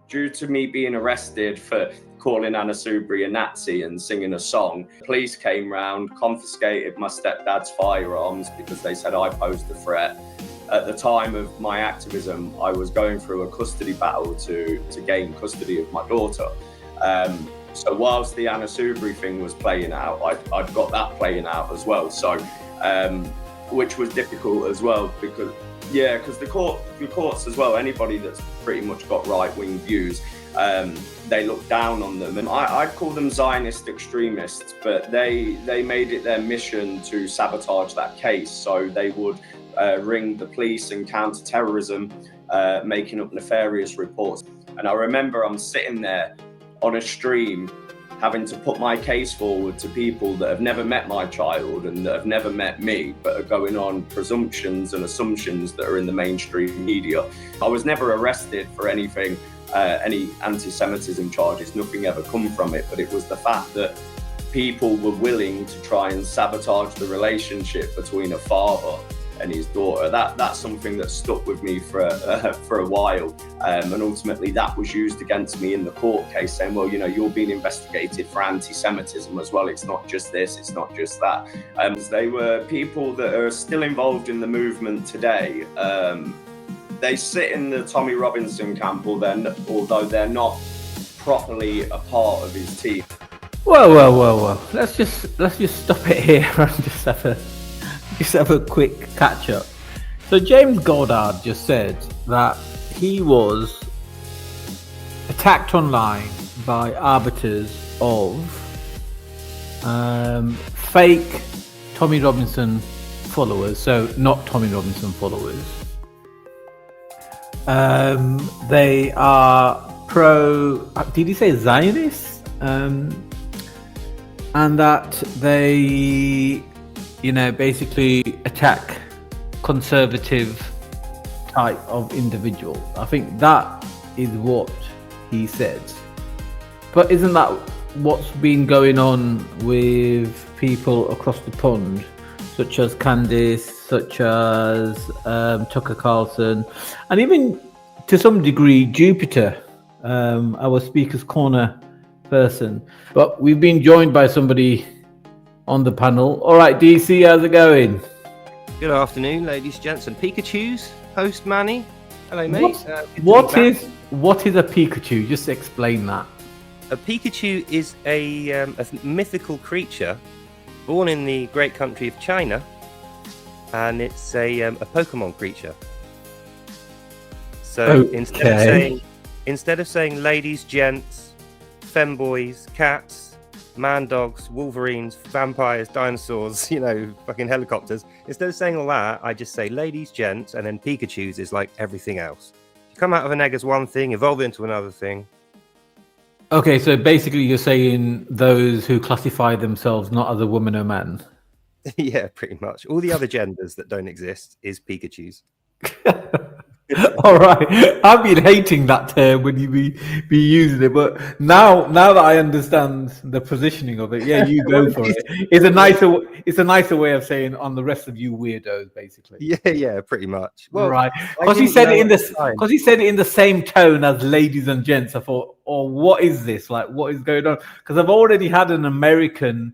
due to me being arrested for calling Anna Soubry a Nazi and singing a song, police came round, confiscated my stepdad's firearms because they said I posed a threat. At the time of my activism, I was going through a custody battle to gain custody of my daughter. So whilst the Anna Soubry thing was playing out, I'd got that playing out as well. So, which was difficult as well because the courts as well, anybody that's pretty much got right-wing views, they look down on them. And I'd call them Zionist extremists, but they made it their mission to sabotage that case. So they would ring the police and counter-terrorism, making up nefarious reports. And I remember I'm sitting there on a stream having to put my case forward to people that have never met my child and that have never met me, but are going on presumptions and assumptions that are in the mainstream media. I was never arrested for anything, any anti-Semitism charges, nothing ever come from it, but it was the fact that people were willing to try and sabotage the relationship between a father and his daughter. That's something that stuck with me for a while, and ultimately that was used against me in the court case, saying, well, you know, you're being investigated for anti-Semitism as well. It's not just this, it's not just that. They were people that are still involved in the movement today. They sit in the Tommy Robinson camp, although they're not properly a part of his team. Well. Let's just stop it here and just have a quick catch up. So James Goddard just said that he was attacked online by arbiters of fake Tommy Robinson followers, so not Tommy Robinson followers. They are did he say Zionists? And that they, you know, basically attack conservative type of individual. I think that is what he said. But isn't that what's been going on with people across the pond, such as Candice, such as Tucker Carlson, and even to some degree Jupiter, our Speaker's Corner person? But we've been joined by somebody on the panel. All right, DC, how's it going? Good afternoon, ladies, gents, and Pikachus. Host Manny. Hello, mate. What is a Pikachu? Just explain that. A Pikachu is a mythical creature born in the great country of China, and it's a Pokemon creature. So instead of saying ladies, gents, femboys, cats, man dogs, wolverines, vampires, dinosaurs, you know, fucking helicopters. Instead of saying all that, I just say ladies, gents, and then Pikachu's is like everything else. You come out of an egg as one thing, evolve into another thing. Okay, so basically you're saying those who classify themselves not as a woman or man. Yeah, pretty much. All the other genders that don't exist is Pikachu's. All right, I've been hating that term when you be using it, but now that I understand the positioning of it, yeah, you go for it. It's a nicer way of saying on the rest of you weirdos, basically. Yeah, pretty much. Well, right, because he said it in the same tone as ladies and gents. I thought, oh, what is this? Like, what is going on? Because I've already had an American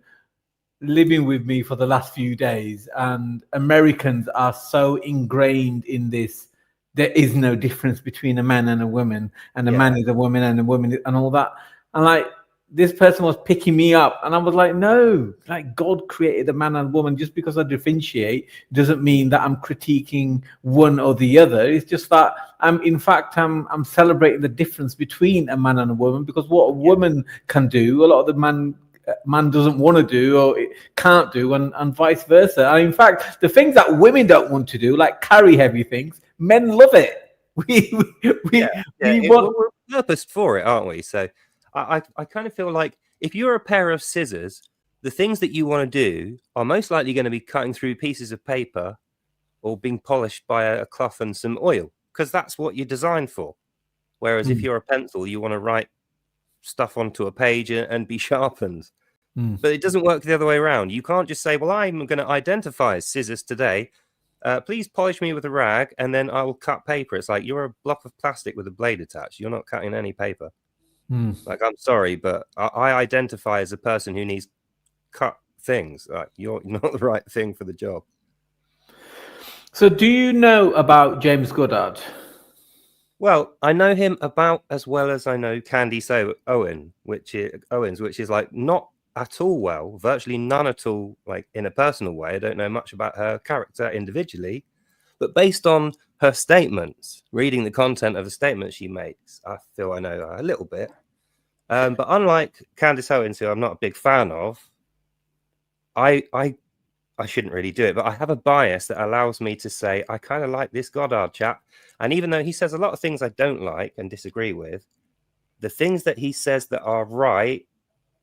living with me for the last few days, and Americans are so ingrained in this. There is no difference between a man and a woman, and a man is a woman and a woman and all that. And like, this person was picking me up, and I was like, no, like, God created a man and a woman. Just because I differentiate doesn't mean that I'm critiquing one or the other. It's just that I'm celebrating the difference between a man and a woman, because what a woman can do, a lot of the man doesn't want to do or can't do, and vice versa. And in fact, the things that women don't want to do, like carry heavy things, men love it. We're purposed for it, aren't we? So I kind of feel like if you're a pair of scissors, the things that you want to do are most likely going to be cutting through pieces of paper or being polished by a cloth and some oil, because that's what you're designed for. Whereas if you're a pencil, you want to write stuff onto a page and be sharpened. But it doesn't work the other way around. You can't just say, well, I'm going to identify as scissors today, please polish me with a rag and then I will cut paper. It's like, you're a block of plastic with a blade attached. You're not cutting any paper. Like, I'm sorry, but I identify as a person who needs cut things. Like, you're not the right thing for the job. So do you know about James Goodard? Well, I know him about as well as I know Candice Owens, which is like not at all well, virtually none at all, like in a personal way. I don't know much about her character individually, but based on her statements, reading the content of the statements she makes, I feel I know her a little bit. But unlike Candice Owens, who I'm not a big fan of, I shouldn't really do it, but I have a bias that allows me to say I kind of like this Goddard chap. And even though he says a lot of things I don't like and disagree with, the things that he says that are right,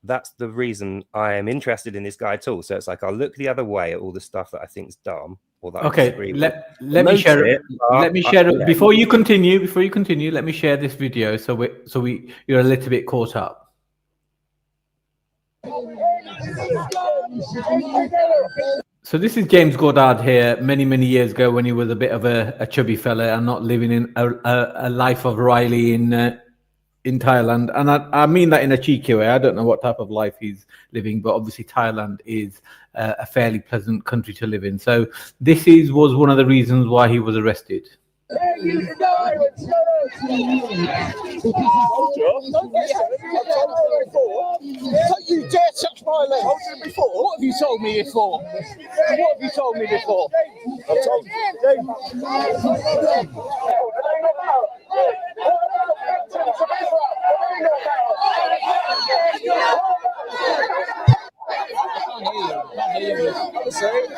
that's the reason I am interested in this guy at all. So it's like I'll look the other way at all the stuff that I think is dumb or that I disagree with. Let me share it. Let me share it before you continue. Before you continue, let me share this video so you're a little bit caught up. So this is James Goddard here many years ago when he was a bit of a chubby fella and not living in a life of Riley in Thailand. And I mean that in a cheeky way. I don't know what type of life he's living, but obviously Thailand is a fairly pleasant country to live in. So this was one of the reasons why he was arrested. Don't you dare touch my leg. What have you told me before? What have you told me before? I've told you.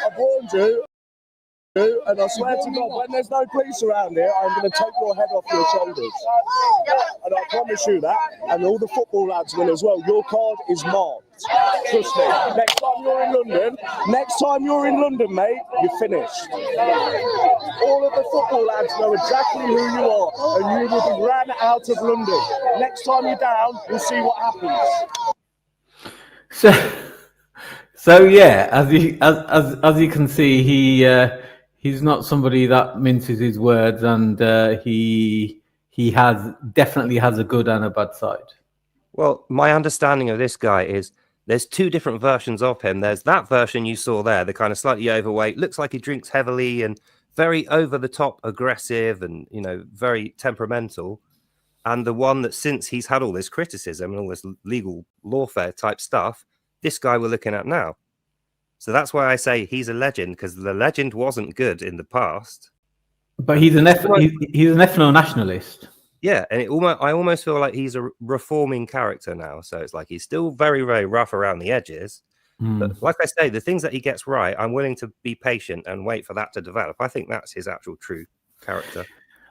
I've warned you. And I swear to God, when there's no police around here, I'm going to take your head off your shoulders. And I promise you that, and all the football lads will as well. Your card is marked. Trust me. Next time you're in London, mate, you're finished. All of the football lads know exactly who you are, and you will be ran out of London. Next time you're down, we'll see what happens. So yeah, as you can see, he's not somebody that minces his words, and he definitely has a good and a bad side. Well, my understanding of this guy is there's two different versions of him. There's that version you saw there, the kind of slightly overweight, looks like he drinks heavily and very over the top aggressive and, you know, very temperamental. And the one that since he's had all this criticism and all this legal lawfare type stuff, this guy we're looking at now. So that's why I say he's a legend, because the legend wasn't good in the past. But he's an ethno-nationalist. Yeah, and I almost feel like he's a reforming character now. So it's like he's still very rough around the edges. But like I say, the things that he gets right, I'm willing to be patient and wait for that to develop. I think that's his actual true character.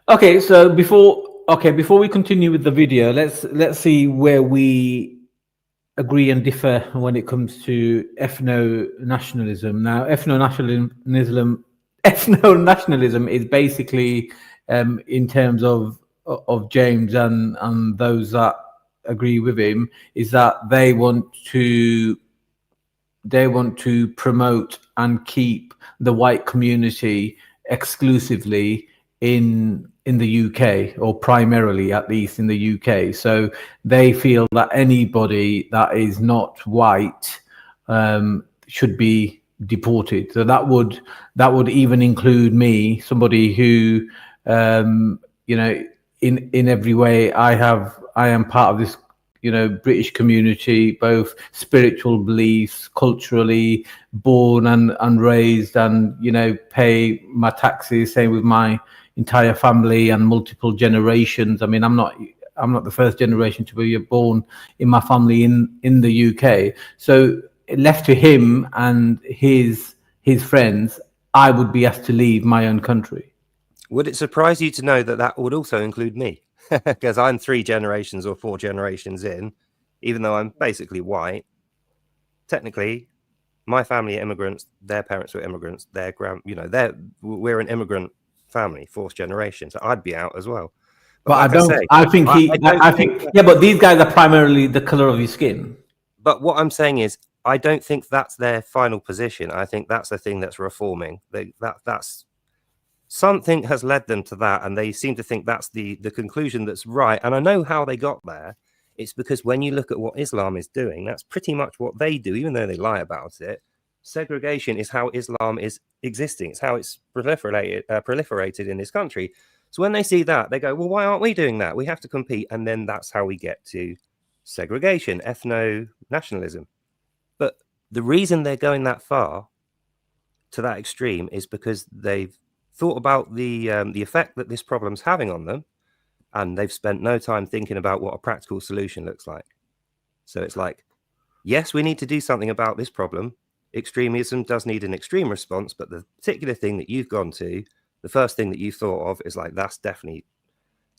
Okay, so before we continue with the video, let's see where we agree and differ when it comes to ethno-nationalism. Now, ethno-nationalism is basically, in terms of James and those that agree with him, is that they want to promote and keep the white community exclusively in the UK, or primarily at least in the UK. So they feel that anybody that is not white should be deported. So that would even include me, somebody who you know, in every way I am part of this, you know, British community, both spiritual beliefs, culturally, born and raised, and, you know, pay my taxes, same with my entire family and multiple generations. I mean, I'm not the first generation to be born in my family in the UK. So left to him and his friends, I would be asked to leave my own country. Would it surprise you to know that that would also include me? Because I'm 3 generations or 4 generations in, even though I'm basically white. Technically, my family are immigrants. Their parents were immigrants. We're an immigrant family, 4th generation. So I'd be out as well. But like I think but these guys are primarily the color of your skin. But what I'm saying is, I don't think that's their final position. I think that's the thing that's reforming. That's something has led them to that, and they seem to think that's the conclusion that's right. And I know how they got there. It's because when you look at what Islam is doing, that's pretty much what they do, even though they lie about it. Segregation is how Islam is existing. It's how it's proliferated in this country. So when they see that, they go, well, why aren't we doing that? We have to compete. And then that's how we get to segregation, ethno-nationalism. But the reason they're going that far to that extreme is because they've thought about the effect that this problem's having on them, and they've spent no time thinking about what a practical solution looks like. So it's like, yes, we need to do something about this problem. Extremism does need an extreme response, but the particular thing that you've gone to, the first thing that you thought of is like, that's definitely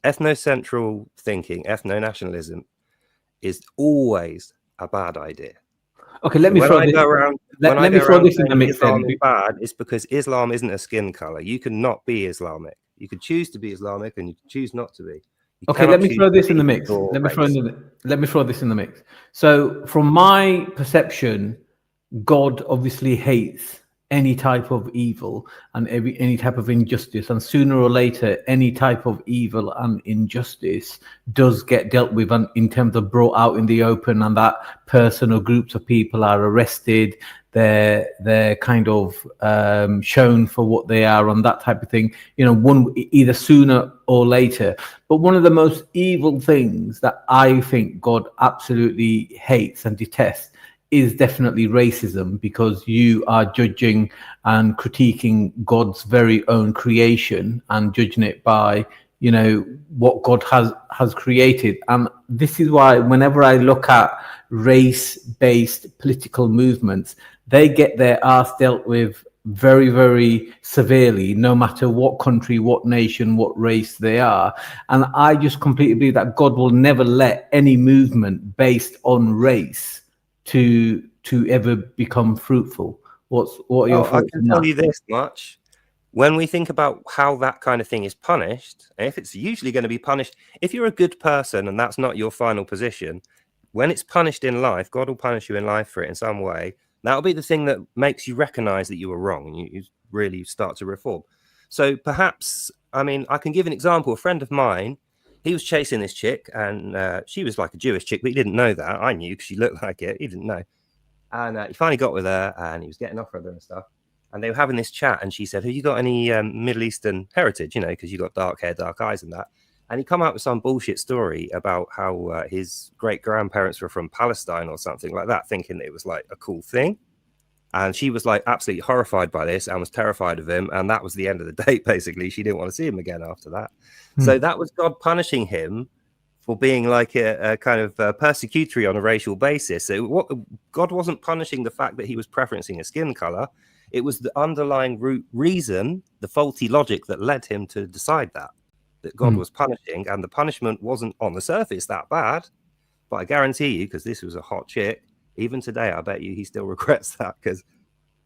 ethnocentral thinking. Ethno-nationalism is always a bad idea. Okay, let me throw this in the mix. Islam is bad. It's because Islam isn't a skin color. You cannot be Islamic. You can choose to be Islamic, and you can choose not to be. Okay, let me throw this in the mix. Let me throw this in the mix. So, from my perception, God obviously hates any type of evil and any type of injustice, and sooner or later any type of evil and injustice does get dealt with and in terms of brought out in the open, and that person or groups of people are arrested, they're kind of shown for what they are and that type of thing, you know, one either sooner or later. But one of the most evil things that I think God absolutely hates and detests is definitely racism, because you are judging and critiquing God's very own creation and judging it by, you know, what God has created. And this is why whenever I look at race-based political movements, they get their arse dealt with very, very severely, no matter what country, what nation, what race they are. And I just completely believe that God will never let any movement based on race to ever become fruitful. What are your thoughts? I can tell you this much. When we think about how that kind of thing is punished, if it's usually going to be punished, if you're a good person and that's not your final position, when it's punished in life, God will punish you in life for it in some way. That'll be the thing that makes you recognize that you were wrong, and you really start to reform. So perhaps, I mean, I can give an example. A friend of mine, he was chasing this chick, and she was like a Jewish chick, but he didn't know that. I knew because she looked like it. He didn't know. And he finally got with her, and he was getting off with her and stuff. And they were having this chat, and she said, have you got any Middle Eastern heritage? You know, because you got dark hair, dark eyes and that. And he come out with some bullshit story about how his great-grandparents were from Palestine or something like that, thinking it was like a cool thing. And she was like absolutely horrified by this and was terrified of him. And that was the end of the date, basically. She didn't want to see him again after that. So that was God punishing him for being like a kind of persecutory on a racial basis. So God wasn't punishing the fact that he was preferencing a skin color. It was the underlying root reason, the faulty logic that led him to decide that God was punishing. And the punishment wasn't on the surface that bad. But I guarantee you, because this was a hot chick, even today, I bet you he still regrets that, because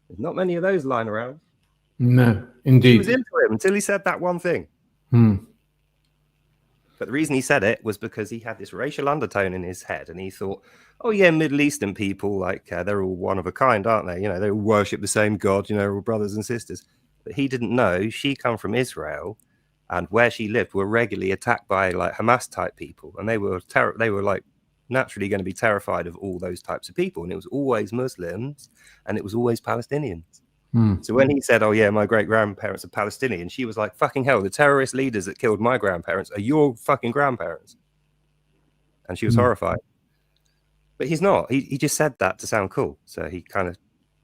there's not many of those lying around. No, indeed. She was into him until he said that one thing. But the reason he said it was because he had this racial undertone in his head, and he thought, oh yeah, Middle Eastern people, like they're all one of a kind, aren't they? You know, they all worship the same God, you know, all brothers and sisters. But he didn't know she come from Israel, and where she lived were regularly attacked by like Hamas type people, and they were like naturally going to be terrified of all those types of people, and it was always Muslims and it was always Palestinians. So when he said, oh yeah, my great-grandparents are Palestinian, she was like, fucking hell, the terrorist leaders that killed my grandparents are your fucking grandparents. And she was horrified. But he's not. He just said that to sound cool. So he kind of,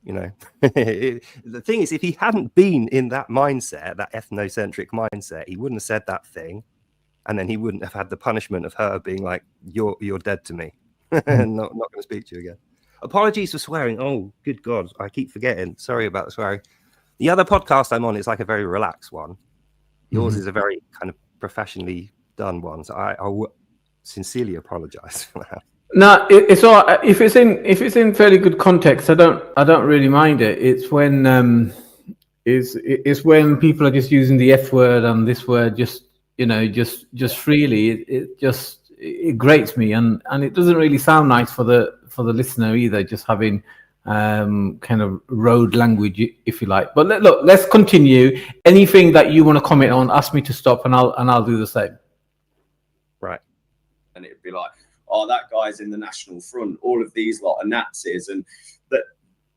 you know, the thing is, if he hadn't been in that mindset, that ethnocentric mindset, he wouldn't have said that thing. And then he wouldn't have had the punishment of her being like, you're dead to me. And not going to speak to you again. Apologies for swearing. Oh, good God. I keep forgetting. Sorry about the swearing. The other podcast I'm on is like a very relaxed one. Yours is a very kind of professionally done one. So I sincerely apologize for that. No, it's all right. If it's in fairly good context, I don't really mind it. It's when it's when people are just using the F word and this word just, you know, just freely. It grates me, and it doesn't really sound nice for the listener either, just having kind of road language, if you like. But look, let's continue. Anything that you want to comment on, ask me to stop, and I'll do the same. Right. And it'd be like, oh, that guy's in the National Front. All of these lot are Nazis, and that.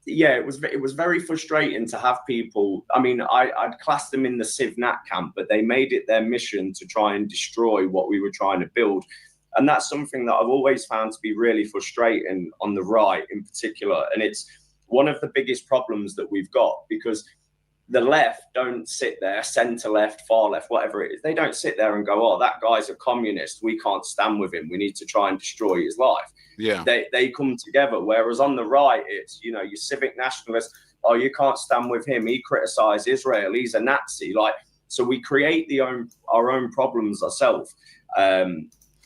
Yeah, it was very frustrating to have people. I mean, I'd class them in the Civ Nat camp, but they made it their mission to try and destroy what we were trying to build. And that's something that I've always found to be really frustrating on the right in particular. And it's one of the biggest problems that we've got, because the left don't sit there, centre left, far left, whatever it is. They don't sit there and go, oh, that guy's a communist. We can't stand with him. We need to try and destroy his life. Yeah. They come together. Whereas on the right, it's, you know, your civic nationalists, oh, you can't stand with him. He criticised Israel. He's a Nazi. Like, so we create our own problems ourselves,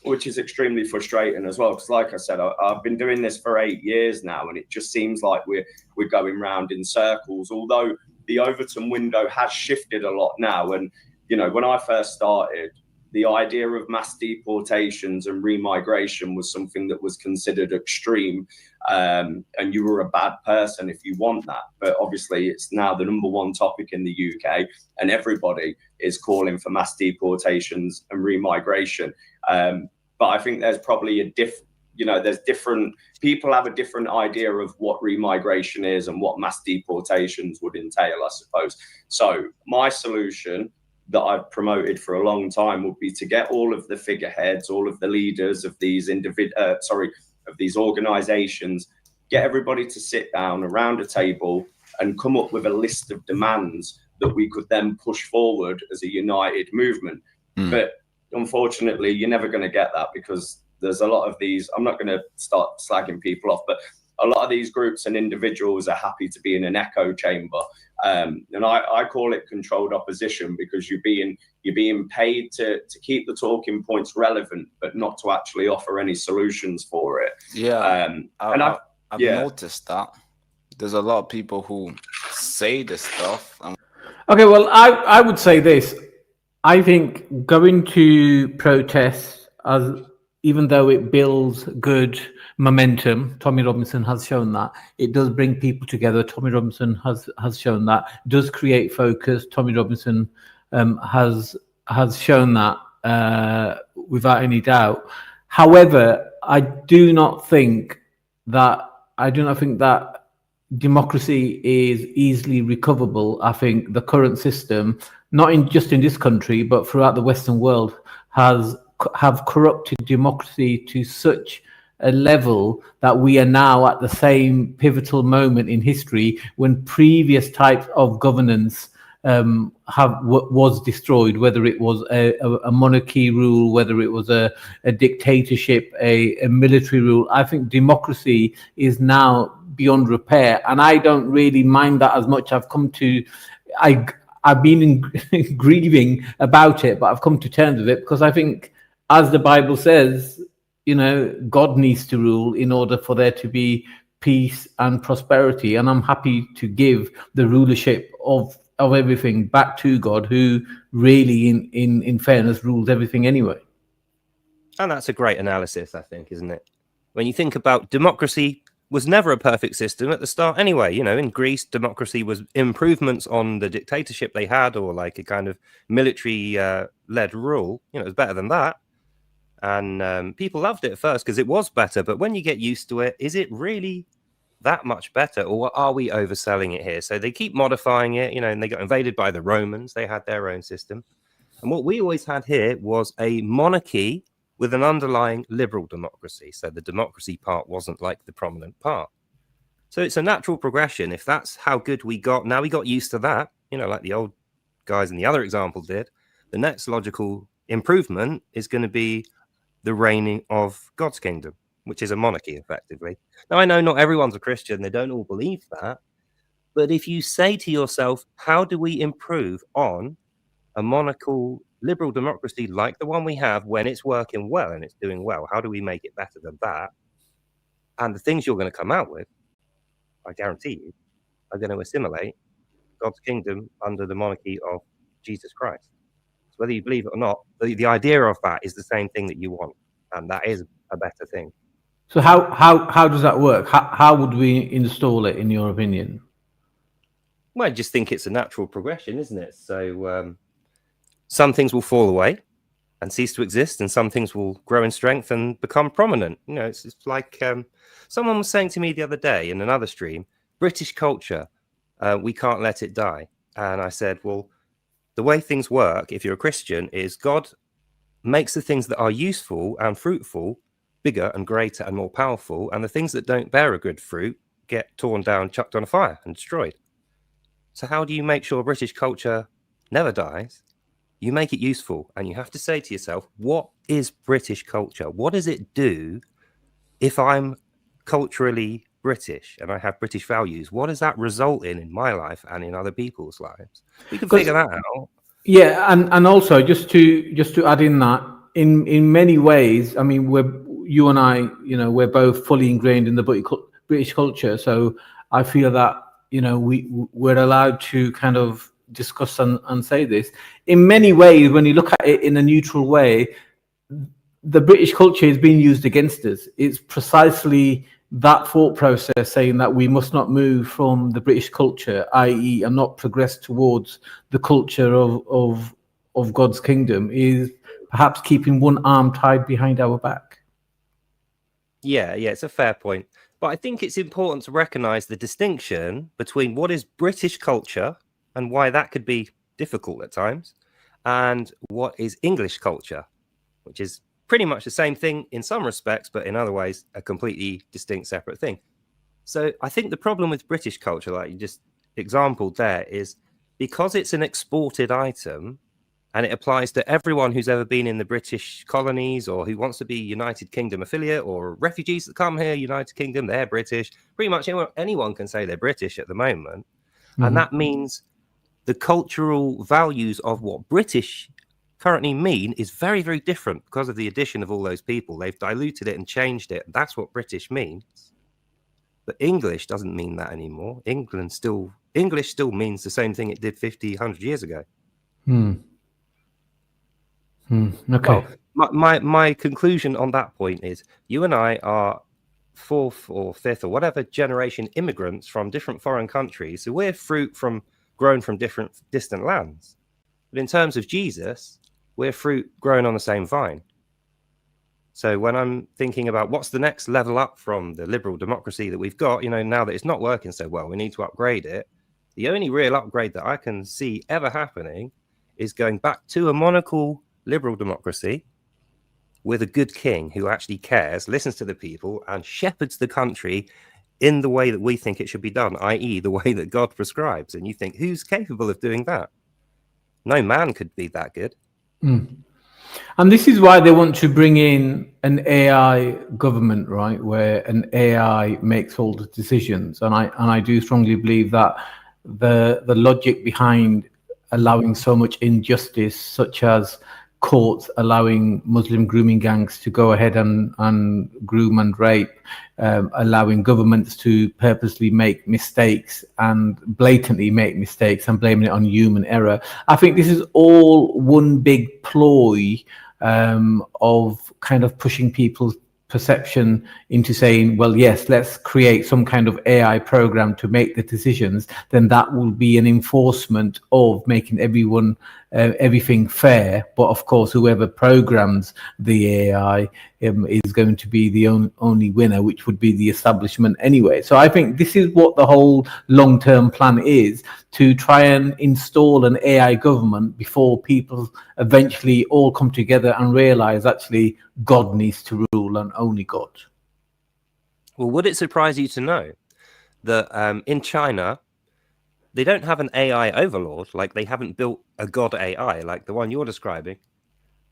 which is extremely frustrating as well. Because like I said, I've been doing this for 8 years now, and it just seems like we're going round in circles, although the Overton window has shifted a lot now. And, you know, when I first started, the idea of mass deportations and remigration was something that was considered extreme. And you were a bad person if you want that. But obviously, it's now the #1 topic in the UK, and everybody is calling for mass deportations and remigration. But I think there's probably there's different people have a different idea of what remigration is and what mass deportations would entail, I suppose. So my solution that I've promoted for a long time would be to get all of the figureheads, all of the leaders of these of these organizations, get everybody to sit down around a table and come up with a list of demands that we could then push forward as a united movement. But unfortunately, you're never going to get that, because there's a lot of these, I'm not going to start slagging people off, but a lot of these groups and individuals are happy to be in an echo chamber. And I call it controlled opposition, because you're being paid to keep the talking points relevant, but not to actually offer any solutions for it. Yeah. I've noticed that there's a lot of people who say this stuff. Okay, well, I would say this. I think going to protests, even though it builds good momentum, Tommy Robinson has shown that it does bring people together. Tommy Robinson has shown that it does create focus. Tommy Robinson has shown that without any doubt. However, I do not think that democracy is easily recoverable. I think the current system, not just in this country, but throughout the Western world, have corrupted democracy to such a level that we are now at the same pivotal moment in history when previous types of governance was destroyed, whether it was a monarchy rule, whether it was a dictatorship, a military rule. I think democracy is now beyond repair, and I don't really mind that as much. I've been grieving about it, but I've come to terms with it, because I think, as the Bible says, you know, God needs to rule in order for there to be peace and prosperity. And I'm happy to give the rulership of everything back to God, who really, in fairness, rules everything anyway. And that's a great analysis, I think, isn't it? When you think about democracy, was never a perfect system at the start anyway. You know, in Greece, democracy was improvements on the dictatorship they had, or like a kind of military led rule. You know, it was better than that. And people loved it at first because it was better. But when you get used to it, is it really that much better, or are we overselling it here? So they keep modifying it, you know, and they got invaded by the Romans. They had their own system. And what we always had here was a monarchy with an underlying liberal democracy. So the democracy part wasn't like the prominent part. So it's a natural progression. If that's how good we got, now we got used to that, you know, like the old guys in the other example did. The next logical improvement is going to be the reigning of God's kingdom, which is a monarchy, effectively. Now, I know not everyone's a Christian. They don't all believe that. But if you say to yourself, how do we improve on a monarchical liberal democracy like the one we have when it's working well and it's doing well? How do we make it better than that? And the things you're going to come out with, I guarantee you, are going to assimilate God's kingdom under the monarchy of Jesus Christ. So whether you believe it or not, the idea of that is the same thing that you want. And that is a better thing. So how does that work? How would we install it, in your opinion? Well, I just think it's a natural progression, isn't it? So some things will fall away and cease to exist, and some things will grow in strength and become prominent. You know, it's like someone was saying to me the other day in another stream, British culture, we can't let it die. And I said, well, the way things work, if you're a Christian, is God makes the things that are useful and fruitful bigger and greater and more powerful, and the things that don't bear a good fruit get torn down, chucked on a fire and destroyed. So how do you make sure British culture never dies? You make it useful, and you have to say to yourself, what is British culture? What does it do if I'm culturally British and I have British values? What does that result in my life and in other people's lives? We can figure that out. Yeah, and also just to add in that, in many ways, I mean, you and I, you know, we're both fully ingrained in the British culture, so I feel that, you know, we're allowed to kind of discuss and say this. In many ways, when you look at it in a neutral way, the British culture is being used against us. It's precisely that thought process saying that we must not move from the British culture, i.e., and not progress towards the culture of God's kingdom, is perhaps keeping one arm tied behind our back. Yeah, it's a fair point. But I think it's important to recognize the distinction between what is British culture and why that could be difficult at times, and what is English culture, which is pretty much the same thing in some respects, but in other ways, a completely distinct, separate thing. So I think the problem with British culture, like you just exampled there, is because it's an exported item and it applies to everyone who's ever been in the British colonies or who wants to be United Kingdom affiliate, or refugees that come here, United Kingdom, they're British. Pretty much anyone can say they're British at the moment. Mm-hmm. And that means the cultural values of what British currently mean is very, very different because of the addition of all those people. They've diluted it and changed it. That's what British means. But English doesn't mean that anymore. English still means the same thing it did 50, 100 years ago. Okay. Well, my conclusion on that point is you and I are fourth or fifth or whatever generation immigrants from different foreign countries. So we're fruit grown from different distant lands. But in terms of Jesus, we're fruit grown on the same vine. So when I'm thinking about what's the next level up from the liberal democracy that we've got, you know, now that it's not working so well, we need to upgrade it. The only real upgrade that I can see ever happening is going back to a monarchical liberal democracy with a good king who actually cares, listens to the people, and shepherds the country in the way that we think it should be done, i.e. the way that God prescribes. And you think, who's capable of doing that? No man could be that good. And this is why they want to bring in an AI government, right, where an AI makes all the decisions. And I do strongly believe that the logic behind allowing so much injustice, such as courts allowing Muslim grooming gangs to go ahead and groom and rape, allowing governments to purposely make mistakes and blatantly make mistakes and blaming it on human error. I think this is all one big ploy of kind of pushing people's perception into saying, well, yes, let's create some kind of AI program to make the decisions. Then that will be an enforcement of making everything fair. But of course, whoever programs the AI is going to be the only winner, which would be the establishment anyway. So I think this is what the whole long-term plan is, to try and install an AI government before people eventually all come together and realize actually God needs to rule and only God. Well, would it surprise you to know that in China, they don't have an AI overlord, like they haven't built a God AI like the one you're describing.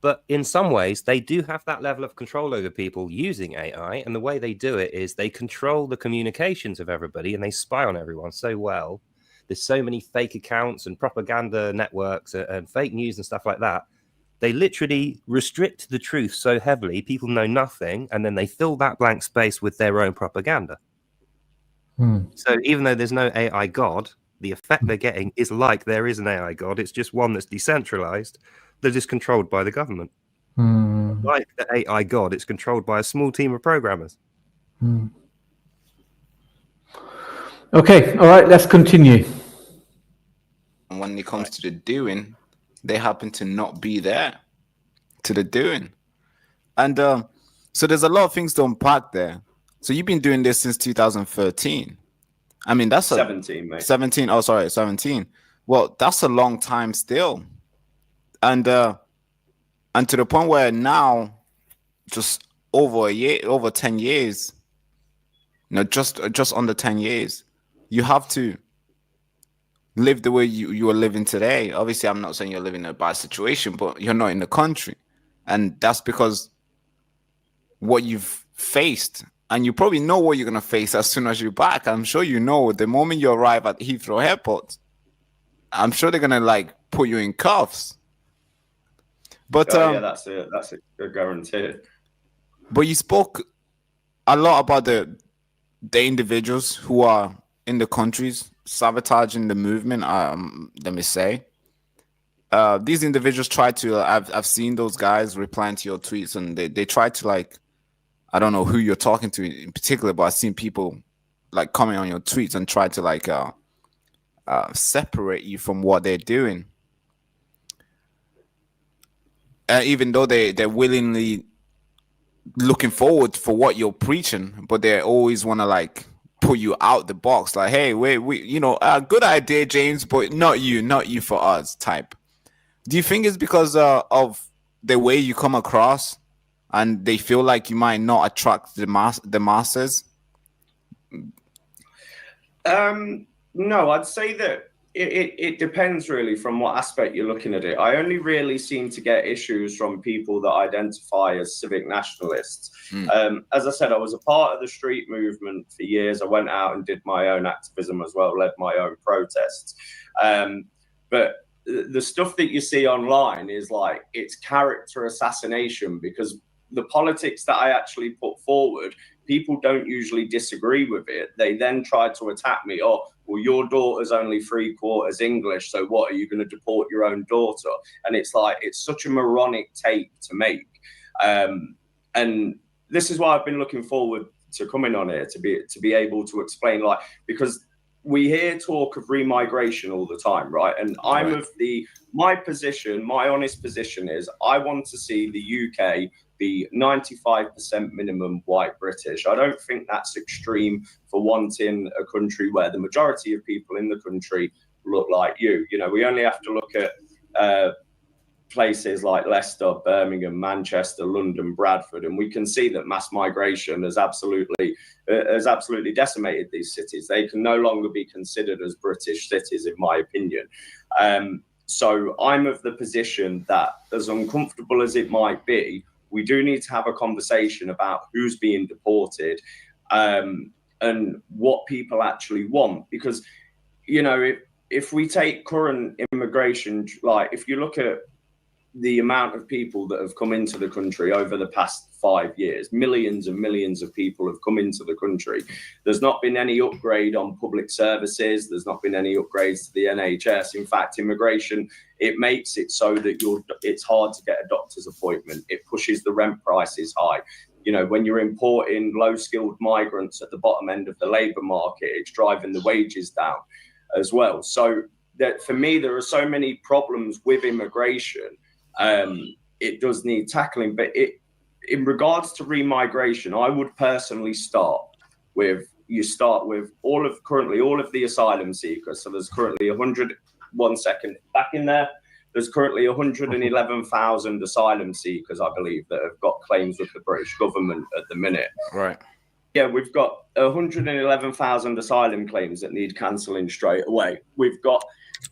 But in some ways, they do have that level of control over people using AI. And the way they do it is they control the communications of everybody and they spy on everyone so well. There's so many fake accounts and propaganda networks and fake news and stuff like that. They literally restrict the truth so heavily, people know nothing, and then they fill that blank space with their own propaganda. So even though there's no AI God, the effect they're getting is like there is an AI God. It's just one that's decentralized, that is controlled by the government. Like the AI God, it's controlled by a small team of programmers. Okay, all right, let's continue. And when it comes to the doing, they happen to not be there to the doing. And so there's a lot of things to unpack there. So you've been doing this since 2013. I mean, that's 17, mate. 17. Oh, sorry, 17. Well, that's a long time still. And to the point where now, just over a year, over 10 years, just under 10 years, you have to live the way you are living today. Obviously, I'm not saying you're living in a bad situation, but you're not in the country. And that's because what you've faced, and you probably know what you're going to face as soon as you're back. I'm sure you know the moment you arrive at Heathrow Airport, I'm sure they're going to like put you in cuffs. But yeah, that's a guarantee. But you spoke a lot about the individuals who are in the countries sabotaging the movement. Let me say, these individuals try to. I've seen those guys replying to your tweets, and they try to, like, I don't know who you're talking to in particular, but I've seen people like comment on your tweets and try to like separate you from what they're doing, even though they're willingly looking forward for what you're preaching, but they always want to like put you out the box, like, hey, we good idea, James, but not you for us type. Do you think it's because of the way you come across, and they feel like you might not attract the masses? No, I'd say that it depends really from what aspect you're looking at it. I only really seem to get issues from people that identify as civic nationalists. As I said, I was a part of the street movement for years. I went out and did my own activism as well, led my own protests. But the stuff that you see online is like, it's character assassination, because the politics that I actually put forward, people don't usually disagree with it. They then try to attack me. Oh, well, your daughter's only 3/4 English, so what, are you going to deport your own daughter? And it's like, it's such a moronic take to make. And this is why I've been looking forward to coming on here, to be able to explain, like, because we hear talk of remigration all the time, right? And I'm of my position, my honest position is, I want to see the UK be 95% minimum white British. I don't think that's extreme for wanting a country where the majority of people in the country look like you. You know, we only have to look at places like Leicester, Birmingham, Manchester, London, Bradford, and we can see that mass migration has absolutely decimated these cities. They can no longer be considered as British cities, in my opinion. So I'm of the position that, as uncomfortable as it might be, we do need to have a conversation about who's being deported, and what people actually want. Because, you know, if we take current immigration, like if you look at the amount of people that have come into the country over the past 5 years, millions and millions of people have come into the country. There's not been any upgrade on public services. There's not been any upgrades to the NHS. In fact, immigration, it makes it so that it's hard to get a doctor's appointment. It pushes the rent prices high. You know, when you're importing low-skilled migrants at the bottom end of the labour market, it's driving the wages down as well. So that, for me, there are so many problems with immigration. It does need tackling, but in regards to remigration, I would personally start with all of the asylum seekers. So there's currently 111,000 asylum seekers, I believe, that have got claims with the British government at the minute. Right. Yeah, we've got 111,000 asylum claims that need cancelling straight away. We've got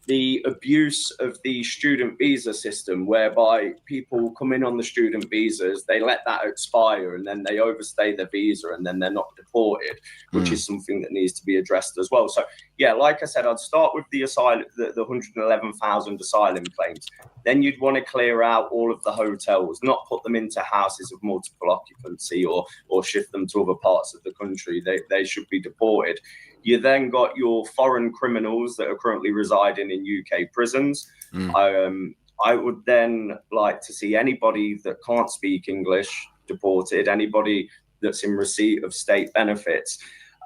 the abuse of the student visa system, whereby people come in on the student visas, they let that expire, and then they overstay their visa, and then they're not deported, which is something that needs to be addressed as well. So, yeah, like I said, I'd start with the 111,000 asylum claims. Then you'd want to clear out all of the hotels, not put them into houses of multiple occupancy or shift them to other parts of the country. They should be deported. You then got your foreign criminals that are currently residing in UK prisons. I would then like to see anybody that can't speak English deported, anybody that's in receipt of state benefits.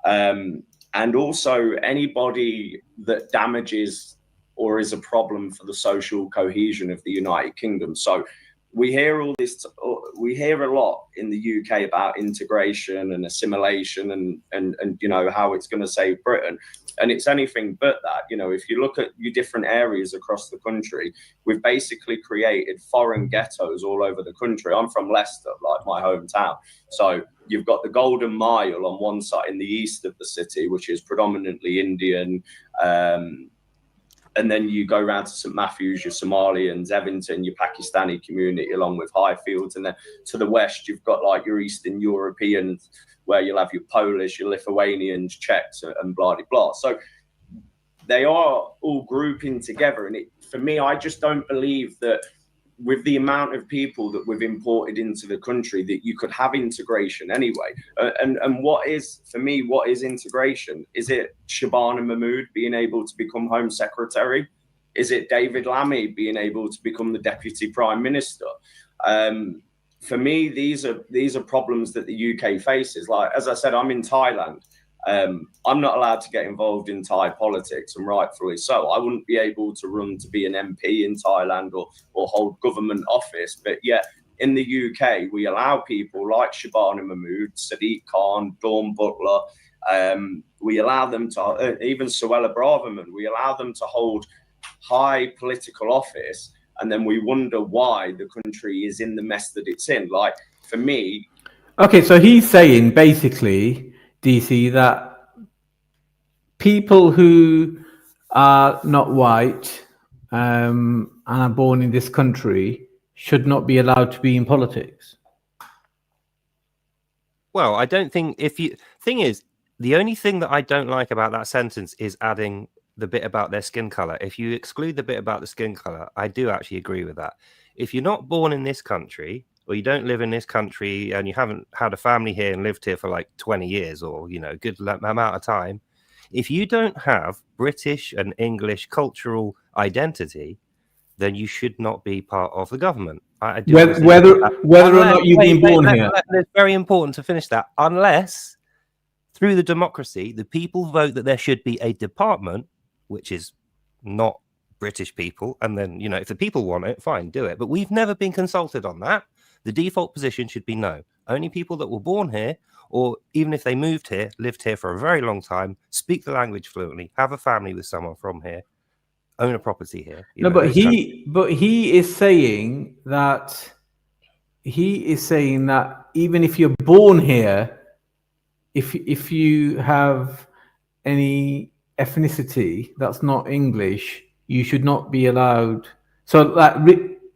And also anybody that damages or is a problem for the social cohesion of the United Kingdom. So we hear all this, we hear a lot in the UK about integration and assimilation and you know, how it's going to save Britain. And it's anything but that. You know, if you look at your different areas across the country, we've basically created foreign ghettos all over the country. I'm from Leicester, like my hometown. So you've got the Golden Mile on one side in the east of the city, which is predominantly Indian. And then you go around to St Matthews, your Somalians, Evington, your Pakistani community, along with Highfields. And then to the west, you've got like your Eastern Europeans, where you'll have your Polish, your Lithuanians, Czechs, and blah, blah, blah. So they are all grouping together. And for me, I just don't believe that with the amount of people that we've imported into the country, that you could have integration anyway. And what is, for me, what is integration? Is it Shabana Mahmood being able to become Home Secretary? Is it David Lammy being able to become the Deputy Prime Minister? For me, these are problems that the UK faces. Like, as I said, I'm in Thailand. I'm not allowed to get involved in Thai politics, and rightfully so. I wouldn't be able to run to be an MP in Thailand or hold government office. But yet in the UK, we allow people like Shabana Mahmood, Sadiq Khan, Dawn Butler, we allow them to, even Suella Braverman, we allow them to hold high political office, and then we wonder why the country is in the mess that it's in. Like, for me... Okay, so he's saying, basically, DC, that people who are not white and are born in this country should not be allowed to be in politics. Well, I don't think thing is, the only thing that I don't like about that sentence is adding the bit about their skin color. If you exclude the bit about the skin color, I do actually agree with that. If you're not born in this country, or you don't live in this country and you haven't had a family here and lived here for like 20 years or, you know, good amount of time, if you don't have British and English cultural identity, then you should not be part of the government. Whether or not you've been born here. It's very important to finish that. Unless, through the democracy, the people vote that there should be a department, which is not British people, and then, you know, if the people want it, fine, do it. But we've never been consulted on that. The default position should be no. Only people that were born here, or even if they moved here, lived here for a very long time, speak the language fluently, have a family with someone from here, own a property here. But he is saying that even if you're born here, if you have any ethnicity that's not English, you should not be allowed. So, like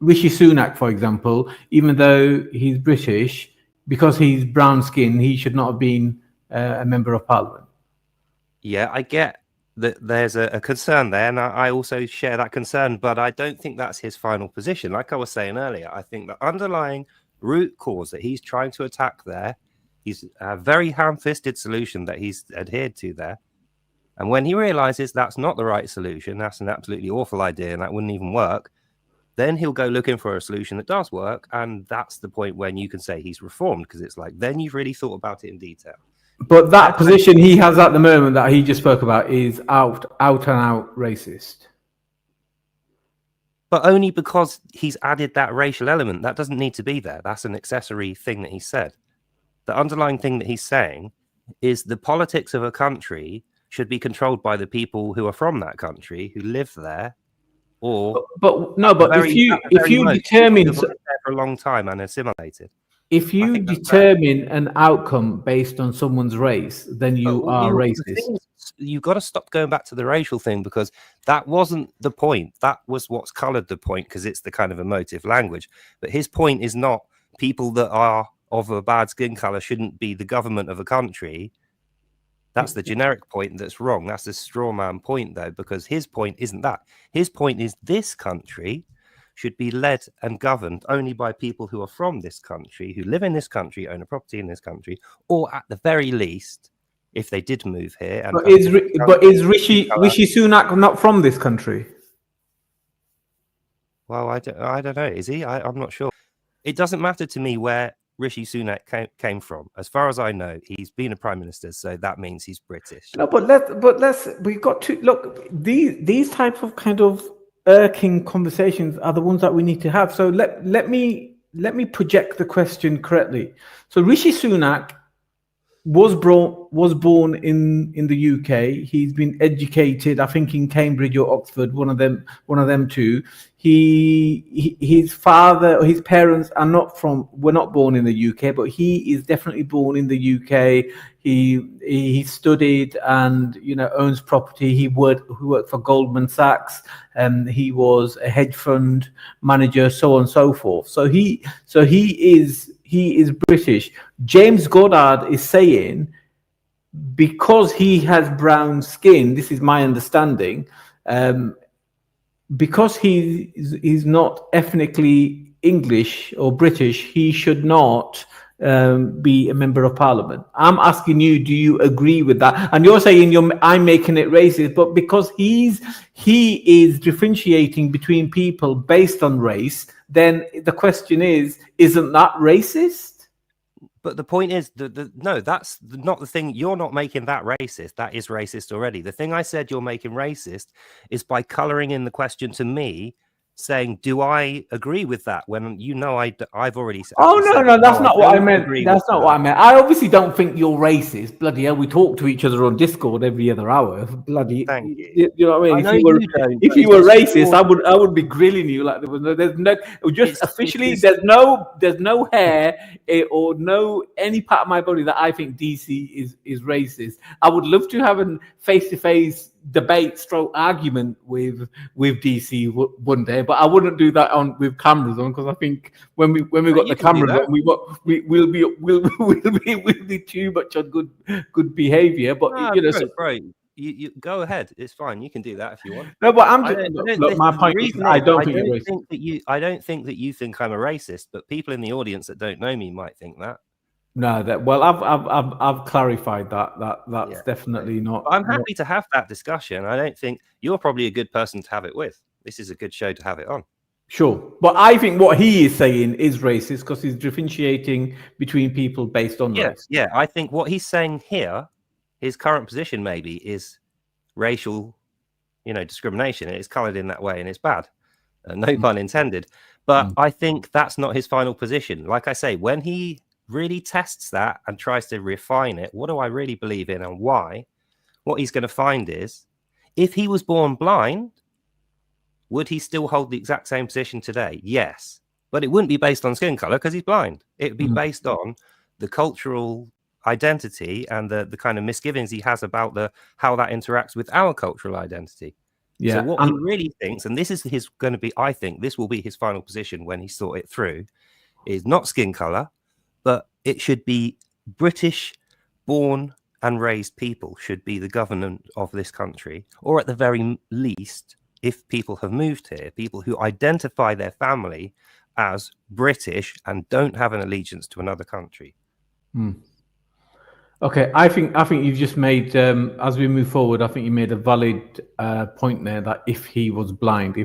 Rishi Sunak, for example, even though he's British, because he's brown skin, he should not have been a member of parliament. Yeah, I get that there's a concern there, and I also share that concern, but I don't think that's his final position. Like I was saying earlier, I think the underlying root cause that he's trying to attack there, he's a very ham-fisted solution that he's adhered to there. And when he realizes that's not the right solution, that's an absolutely awful idea and that wouldn't even work, then he'll go looking for a solution that does work. And that's the point when you can say he's reformed, because it's like, then you've really thought about it in detail. But that position he has at the moment that he just spoke about is out and out racist. But only because he's added that racial element. That doesn't need to be there. That's an accessory thing that he said. The underlying thing that he's saying is the politics of a country should be controlled by the people who are from that country, who live there, or if you determine there for a long time and assimilated. If you determine an outcome based on someone's race, then you are racist. You've got to stop going back to the racial thing, because that wasn't the point. That was what's colored the point, because it's the kind of emotive language. But his point is not people that are of a bad skin color shouldn't be the government of a country. That's the generic point that's wrong. That's the straw man point, though, because his point isn't that. His point is this country should be led and governed only by people who are from this country, who live in this country, own a property in this country, or at the very least, if they did move here. And but is Rishi Sunak not from this country? Well, I don't know. Is he? I'm not sure. It doesn't matter to me where Rishi Sunak came from. As far as I know, he's been a prime minister, so that means he's British. No, but we've got to look. These type of kind of irking conversations are the ones that we need to have. So let me project the question correctly. So Rishi Sunak was born in the UK. He's been educated, I think, in Cambridge or Oxford, one of them two. His father or his parents were not born in the UK, but he is definitely born in the UK. He studied and owns property. He worked for Goldman Sachs, and he was a hedge fund manager, so on and so forth. So he is British. James Goddard is saying, because he has brown skin, this is my understanding, because he's not ethnically English or British, he should not be a member of parliament. I'm asking you, do you agree with that? And you're saying I'm making it racist, but because he is differentiating between people based on race, then the question is, isn't that racist? But the point is, no, that's not the thing. You're not making that racist. That is racist already. The thing I said you're making racist is by colouring in the question to me, saying, do I agree with that? When I've already said. Oh, no, that's not what I meant. That's not what I meant. I obviously don't think you're racist. Bloody hell, we talk to each other on Discord every other hour. Bloody, thank you. You know what I mean? If you were racist, I would be grilling you like there's no hair or any part of my body that I think DC is racist. I would love to have a face-to-face debate argument with DC one day, but I wouldn't do that with cameras on, because I think when we got the cameras on, we'll be too much on good behavior. But you go ahead, it's fine, you can do that if you want. No, but my point is, I don't think you're racist. I don't think that you think I'm a racist, but people in the audience that don't know me might think that. No, I've clarified that's definitely not. I'm happy to have that discussion. I don't think you're probably a good person to have it with. This is a good show to have it on. Sure, but I think what he is saying is racist because he's differentiating between people based on race. Yeah, I think what he's saying here, his current position maybe, is racial, discrimination. It's coloured in that way, and it's bad. No pun intended. But I think that's not his final position. Like I say, when he really tests that and tries to refine it, what do I really believe in and why? What he's going to find is, if he was born blind, would he still hold the exact same position today? Yes, but it wouldn't be based on skin color because he's blind. It would be based on the cultural identity and the kind of misgivings he has about how that interacts with our cultural identity. Yeah. So what he really thinks, and this is I think this will be his final position when he sort it through, is not skin color, but it should be British born and raised people should be the government of this country, or at the very least, if people have moved here, people who identify their family as British and don't have an allegiance to another country. Okay, I think you've just made, as we move forward, I think you made a valid point there that if he was blind,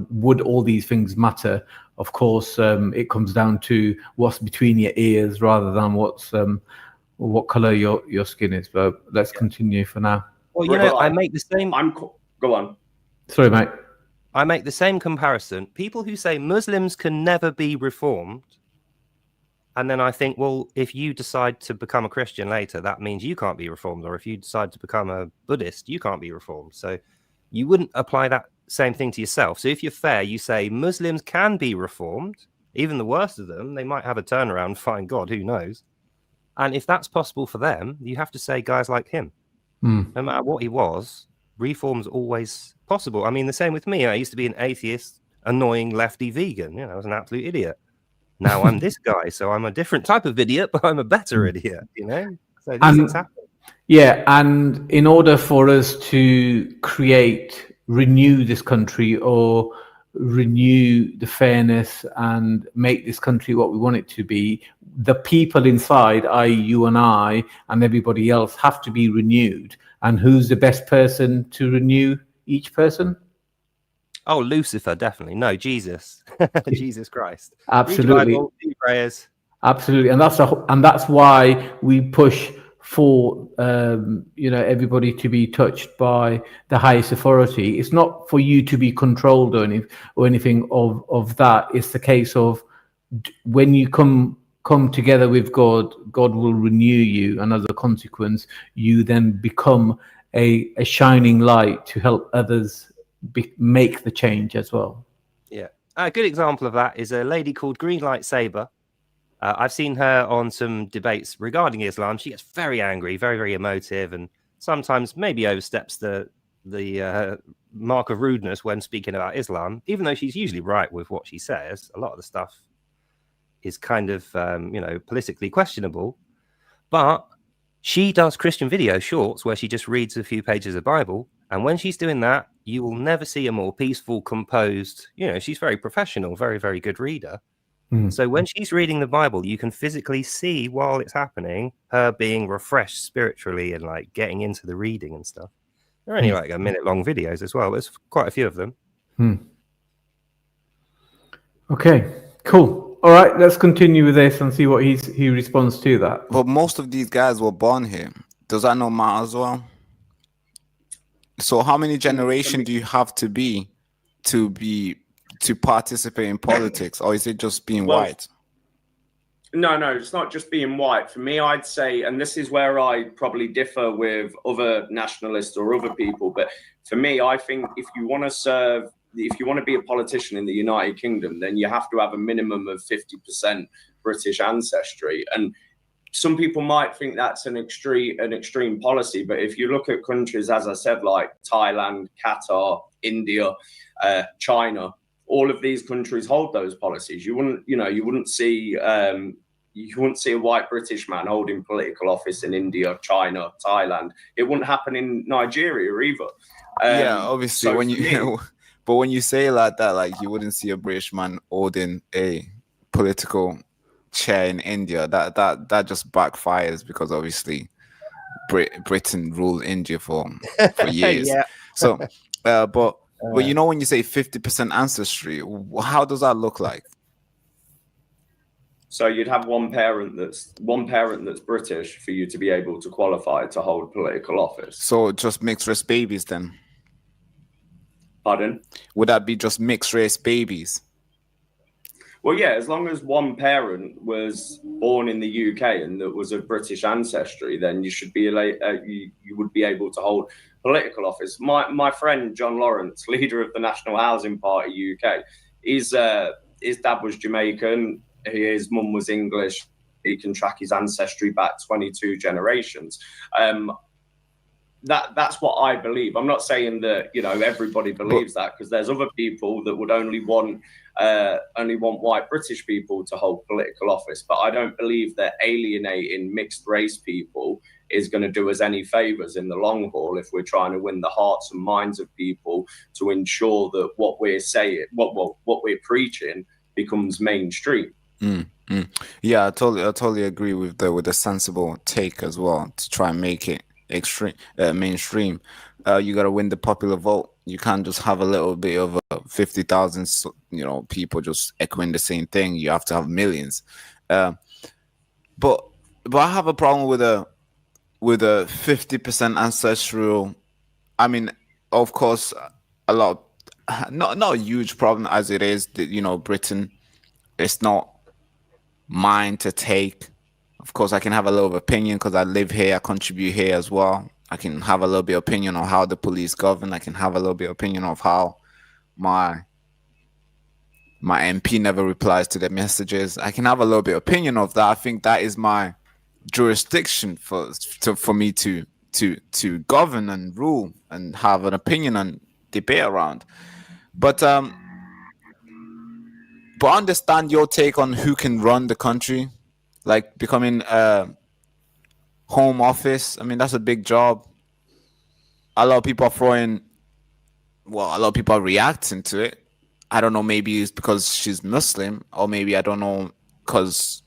would all these things matter? Of course, it comes down to what's between your ears rather than what color your skin is. But let's continue for now. Well, I make the same. Go on. Sorry, mate. I make the same comparison. People who say Muslims can never be reformed, and then I think, well, if you decide to become a Christian later, that means you can't be reformed. Or if you decide to become a Buddhist, you can't be reformed. So you wouldn't apply that same thing to yourself. So if you're fair, you say Muslims can be reformed, even the worst of them. They might have a turnaround and find God, who knows? And if that's possible for them, you have to say guys like him. No matter what he was, reform's always possible. I mean, the same with me. I used to be an atheist, annoying lefty vegan. I was an absolute idiot. Now I'm this guy, so I'm a different type of idiot, but I'm a better idiot, So these things happen. Yeah, and in order for us to renew this country or renew the fairness and make this country what we want it to be, the people inside, i.e. you and I and everybody else, have to be renewed. And who's the best person to renew each person? Oh, Lucifer, definitely. No, Jesus. Jesus Christ. Absolutely. Read Bible, do prayers. Absolutely, and that's why we push for everybody to be touched by the highest authority. It's not for you to be controlled or anything of that. It's the case of when you come together with God, God will renew you, and as a consequence, you then become a shining light to help others make the change as well. Yeah, a good example of that is a lady called Green Light Saber. I've seen her on some debates regarding Islam. She gets very angry, very, very emotive, and sometimes maybe oversteps the mark of rudeness when speaking about Islam, even though she's usually right with what she says. A lot of the stuff is kind of, politically questionable. But she does Christian video shorts where she just reads a few pages of Bible. And when she's doing that, you will never see a more peaceful, composed, she's very professional, very, very good reader. So when she's reading the Bible, you can physically see while it's happening her being refreshed spiritually and like getting into the reading and stuff. They're only like a minute-long videos as well. There's quite a few of them. Okay, cool. All right, let's continue with this and see what he responds to that. But most of these guys were born here. Does that not matter as well? So how many generations do you have to participate in politics, or is it just being white? No, it's not just being white. For me, I'd say, and this is where I probably differ with other nationalists or other people, but for me, I think if you want to be a politician in the United Kingdom, then you have to have a minimum of 50% British ancestry. And some people might think that's an extreme policy, but if you look at countries, as I said, like Thailand, Qatar, India, China, all of these countries hold those policies. You wouldn't see a white British man holding political office in India, China, Thailand. It wouldn't happen in Nigeria either. Yeah, obviously. So but when you say like that, like you wouldn't see a British man holding a political chair in India. That just backfires because obviously Britain ruled India for years. Yeah. So, but when you say 50% ancestry, how does that look like? So you'd have one parent that's British for you to be able to qualify to hold political office. So just mixed race babies then? Pardon? Would that be just mixed race babies? Well, yeah, as long as one parent was born in the UK and that was of British ancestry, then you should be you would be able to hold political office. My friend John Lawrence, leader of the National Housing Party UK, his dad was Jamaican, his mum was English. He can track his ancestry back 22 generations. That's what I believe. I'm not saying that everybody believes that, because there's other people that would only want white British people to hold political office. But I don't believe that alienating mixed race people is going to do us any favors in the long haul if we're trying to win the hearts and minds of people to ensure that what we're saying, what we're preaching, becomes mainstream. Yeah, I totally agree with the sensible take as well, to try and make it mainstream. You got to win the popular vote. You can't just have a little bit of 50,000 people just echoing the same thing. You have to have millions. But I have a problem with a 50% ancestral. I mean, of course, not a huge problem as it is that, Britain, it's not mine to take. Of course, I can have a little opinion because I live here, I contribute here as well. I can have a little bit of opinion on how the police govern. I can have a little bit of opinion of how my MP never replies to their messages. I can have a little bit of opinion of that. I think that is my jurisdiction for me to govern and rule and have an opinion and debate around. But understand your take on who can run the country, like becoming Home Office. I mean, that's a big job. A lot of people are reacting to it. I don't know, maybe it's because she's Muslim, or maybe, I don't know, because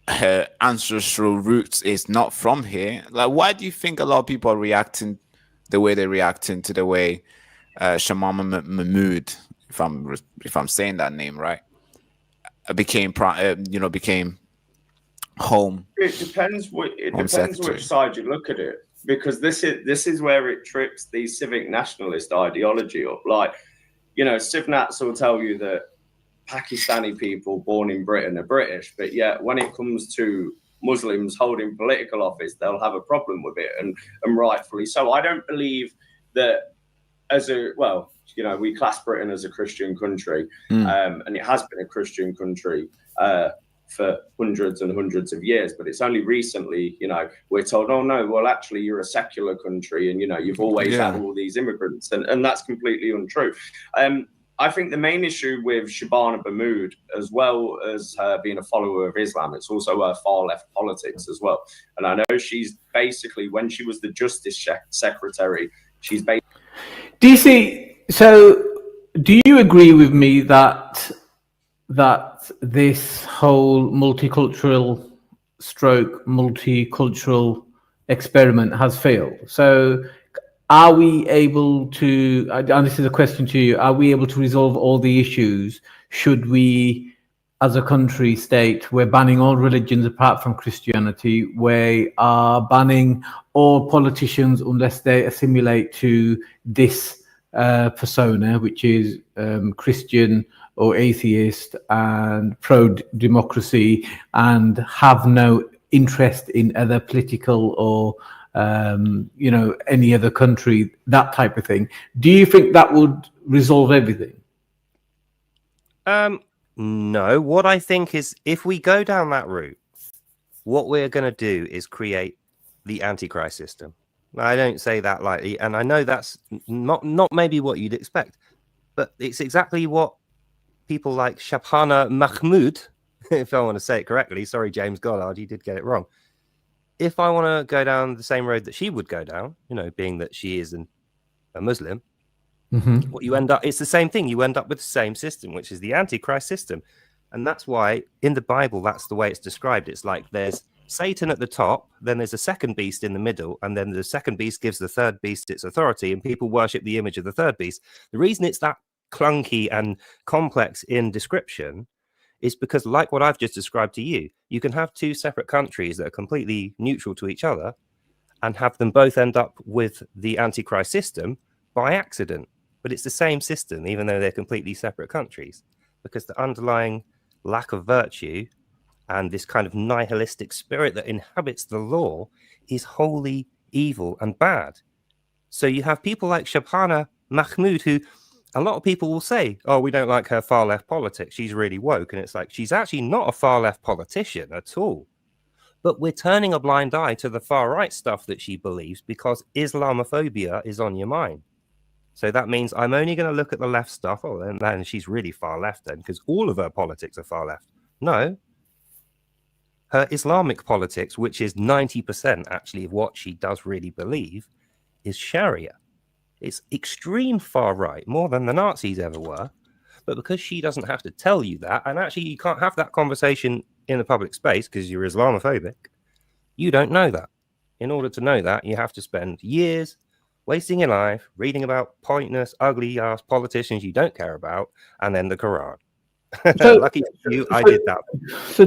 her ancestral roots is not from here. Like, why do you think a lot of people are reacting the way they're reacting to the way Shamama Mahmood, if I'm saying that name right, became home. It depends which side you look at it, because this is where it trips the civic nationalist ideology up. Like, you know, civ nats will tell you that Pakistani people born in Britain are British, but yet when it comes to Muslims holding political office, they'll have a problem with it, and rightfully so. I don't believe that you know, we class Britain as a Christian country, and it has been a Christian country for hundreds and hundreds of years, but it's only recently, you know, we're told, oh no, well actually you're a secular country, and you know, you've always had all these immigrants, and that's completely untrue. I think the main issue with Shabana Mahmood, as well as her being a follower of Islam, it's also her far left politics as well. And I know she's basically, when she was the Justice Secretary, she's basically... DC, so do you agree with me that this whole multicultural experiment has failed? So are we able to, and this is a question to you, are we able to resolve all the issues? Should we, as a country state, we're banning all religions apart from Christianity, we are banning all politicians unless they assimilate to this persona, which is Christian or atheist and pro-democracy, and have no interest in other political or you know, any other country, that type of thing. Do you think that would resolve everything? No. What I think is, if we go down that route, what we're going to do is create the Antichrist system. I don't say that lightly, and I know that's not maybe what you'd expect, but it's exactly what people like Shabana Mahmood, if I want to say it correctly, sorry James Goddard, you did get it wrong. If I want to go down the same road that she would go down, you know, being that she is a Muslim, what you end up, it's the same thing. You end up with the same system, which is the Antichrist system. And that's why in the Bible, that's the way it's described. It's like there's Satan at the top, then there's a second beast in the middle, and then the second beast gives the third beast its authority, and people worship the image of the third beast. The reason it's that clunky and complex in description is because, like what I've just described to you, you can have two separate countries that are completely neutral to each other and have them both end up with the Antichrist system by accident. But it's the same system, even though they're completely separate countries, because the underlying lack of virtue and this kind of nihilistic spirit that inhabits the law is wholly evil and bad. So you have people like Shabana Mahmood, who a lot of people will say, oh, we don't like her far left politics, she's really woke. And it's like, she's actually not a far left politician at all. But we're turning a blind eye to the far right stuff that she believes because Islamophobia is on your mind. So that means I'm only going to look at the left stuff. Oh, then she's really far left then, because all of her politics are far left. No. Her Islamic politics, which is 90% actually of what she does really believe, is Sharia. It's extreme far right, more than the Nazis ever were. But because she doesn't have to tell you that, and actually you can't have that conversation in the public space because you're Islamophobic, you don't know that. In order to know that, you have to spend years wasting your life reading about pointless, ugly-ass politicians you don't care about, and then the Quran. So, lucky for you, I did that. So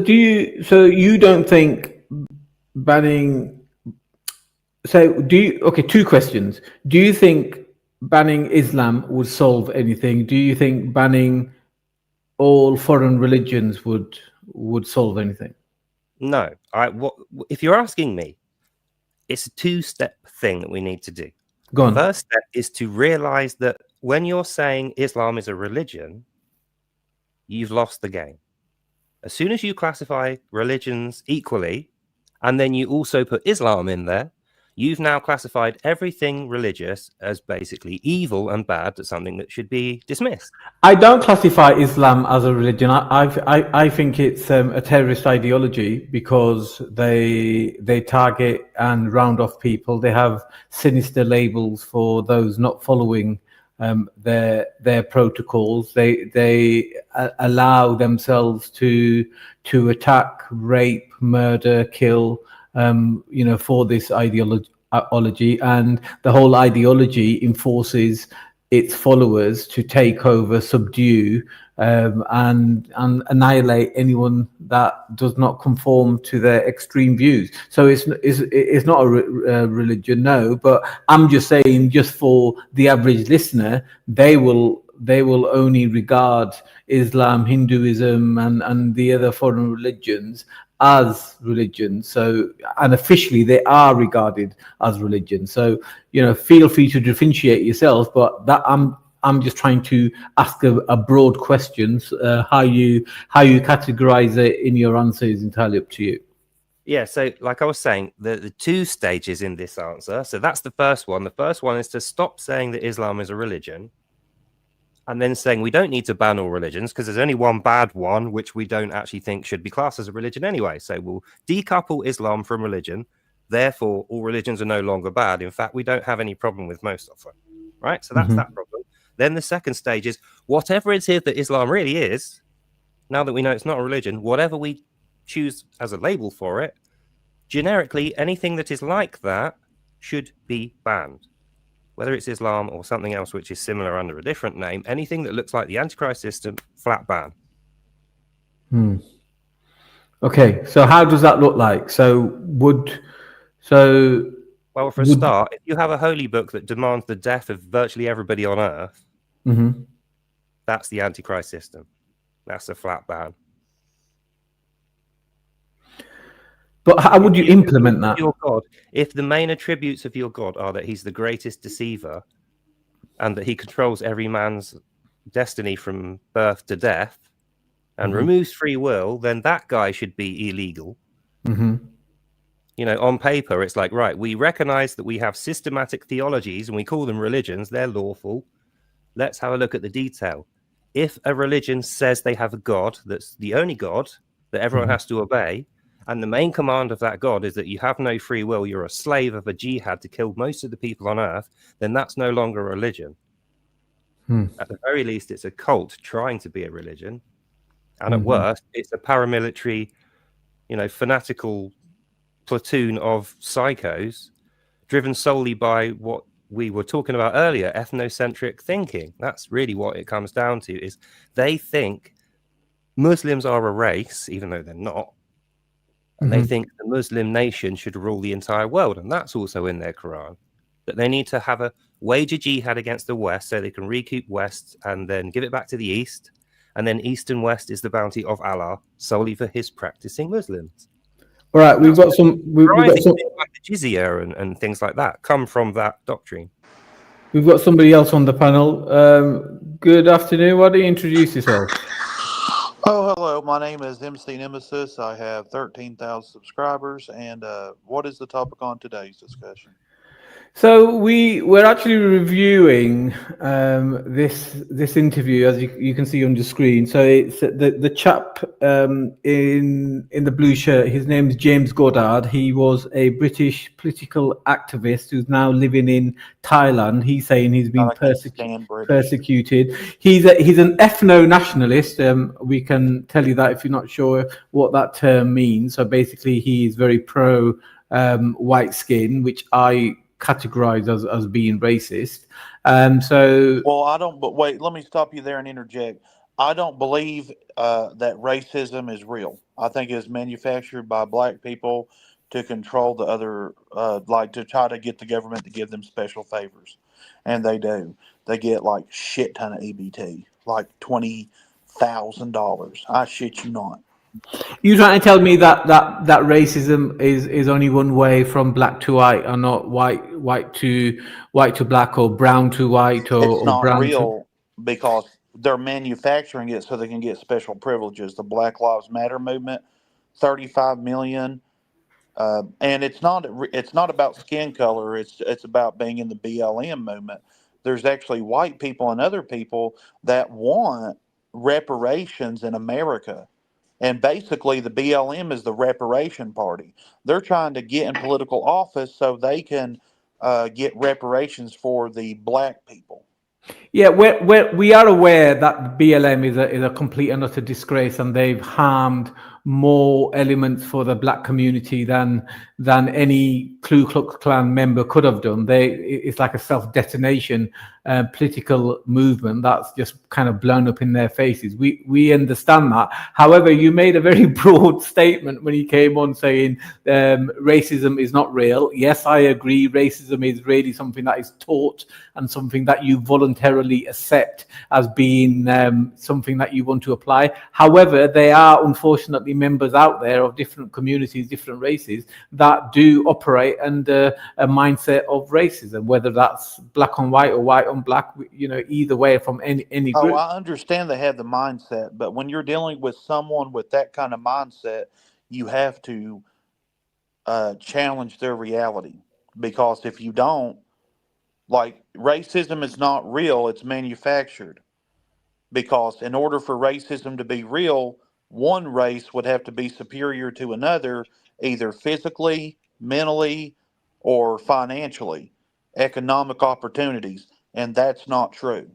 you don't think banning... Okay, two questions. Do you think banning Islam would solve anything? Do you think banning all foreign religions would solve anything? No. If you're asking me, it's a two-step thing that we need to do. Go on. First step is to realize that when you're saying Islam is a religion, you've lost the game. As soon as you classify religions equally, and then you also put Islam in there, you've now classified everything religious as basically evil and bad, as something that should be dismissed. I don't classify Islam as a religion. I think it's a terrorist ideology because they target and round off people. They have sinister labels for those not following their protocols. They allow themselves to attack, rape, murder, kill, for this ideology, and the whole ideology enforces its followers to take over, subdue, and annihilate anyone that does not conform to their extreme views. So it's not a religion, no. But I'm just saying, just for the average listener, they will only regard Islam, Hinduism, and the other foreign religions as religions. So, and officially they are regarded as religion. So, feel free to differentiate yourself, but that I'm just trying to ask a broad question. How you categorize it in your answer is entirely up to you. Yeah, so like I was saying, the two stages in this answer. So that's the first one. The first one is to stop saying that Islam is a religion, and then saying we don't need to ban all religions because there's only one bad one, which we don't actually think should be classed as a religion anyway. So we'll decouple Islam from religion. Therefore, all religions are no longer bad. In fact, we don't have any problem with most of them. Right? So that's that problem. Then the second stage is whatever it is that Islam really is, now that we know it's not a religion, whatever we choose as a label for it, generically, anything that is like that should be banned. Whether it's Islam or something else which is similar under a different name, anything that looks like the Antichrist system, flat ban. Okay, so how does that look like? Well, for a start, if you have a holy book that demands the death of virtually everybody on Earth, that's the Antichrist system. That's a flat ban. But how would you implement that? Your God, if the main attributes of your God are that he's the greatest deceiver and that he controls every man's destiny from birth to death and removes free will, then that guy should be illegal. On paper, it's like, right, we recognize that we have systematic theologies and we call them religions. They're lawful. Let's have a look at the detail. If a religion says they have a God that's the only God that everyone has to obey, and the main command of that God is that you have no free will, you're a slave of a jihad to kill most of the people on Earth, then that's no longer a religion. At the very least, it's a cult trying to be a religion. And at worst, it's a paramilitary, fanatical platoon of psychos driven solely by what we were talking about earlier, ethnocentric thinking. That's really what it comes down to, is they think Muslims are a race, even though they're not. And they think the Muslim nation should rule the entire world. And that's also in their Quran. That they need to wage a jihad against the West so they can recoup West and then give it back to the East. And then East and West is the bounty of Allah solely for his practicing Muslims. All right, we've got some like the jizya and things like that come from that doctrine. We've got somebody else on the panel. Good afternoon. Why don't you introduce yourself? Oh, hello. My name is MC Nemesis. I have 13,000 subscribers. And what is the topic on today's discussion? So we're actually reviewing this interview, as you can see on the screen. So it's the chap in the blue shirt. His name is James Goodard. He was a British political activist who's now living in Thailand. He's saying he's been persecuted. He's an ethno-nationalist. We can tell you that if you're not sure what that term means. So basically, he's very pro white skin, which I categorized as being racist. Well, I don't, but wait, let me stop you there and interject. I don't believe that racism is real. I think it's manufactured by black people to control the other, like to try to get the government to give them special favors. And they do. They get like shit ton of EBT, like $20,000. I shit you not. You trying to tell me that racism is only one way from black to white, and not white to black, or brown to white, or it's not brown real because they're manufacturing it so they can get special privileges. The Black Lives Matter movement, 35 million, and it's not about skin color. It's about being in the BLM movement. There's actually white people and other people that want reparations in America. And basically, the BLM is the reparation party. They're trying to get in political office so they can get reparations for the black people. Yeah, we are aware that BLM is a complete and utter disgrace, and they've harmed more elements for the black community than any Ku Klux Klan member could have done. It's like a self-detonation political movement that's just kind of blown up in their faces. We understand that. However, you made a very broad statement when you came on saying racism is not real. Yes, I agree. Racism is really something that is taught and something that you voluntarily accept as being something that you want to apply. However, there are unfortunately members out there of different communities, different races that do operate under a mindset of racism, whether that's black on white or white on black, either way from any group. Oh, I understand they have the mindset, but when you're dealing with someone with that kind of mindset, you have to challenge their reality, because if you don't, like, racism is not real, it's manufactured. Because in order for racism to be real, one race would have to be superior to another, either physically, mentally, or financially, economic opportunities, and that's not true.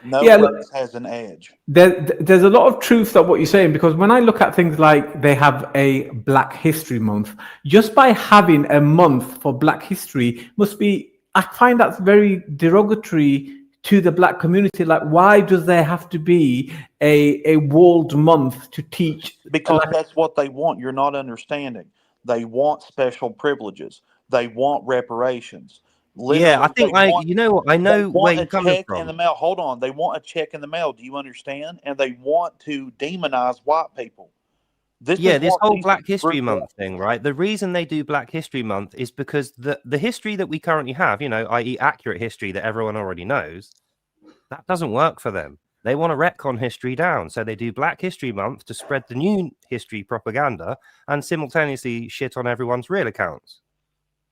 No race has an edge. There's a lot of truth to what you're saying, because when I look at things like they have a Black History Month, just by having a month for Black History I find that's very derogatory to the black community. Like, why does there have to be a world month to teach? Because that's what they want. You're not understanding. They want special privileges. They want reparations. Literally, yeah, I think you know what? I know where you're coming from. In the mail. Hold on. They want a check in the mail. Do you understand? And they want to demonize white people. This whole Black History Month thing, right? The reason they do Black History Month is because the history that we currently have, i.e. accurate history that everyone already knows, that doesn't work for them. They want to retcon history down. So they do Black History Month to spread the new history propaganda and simultaneously shit on everyone's real accounts.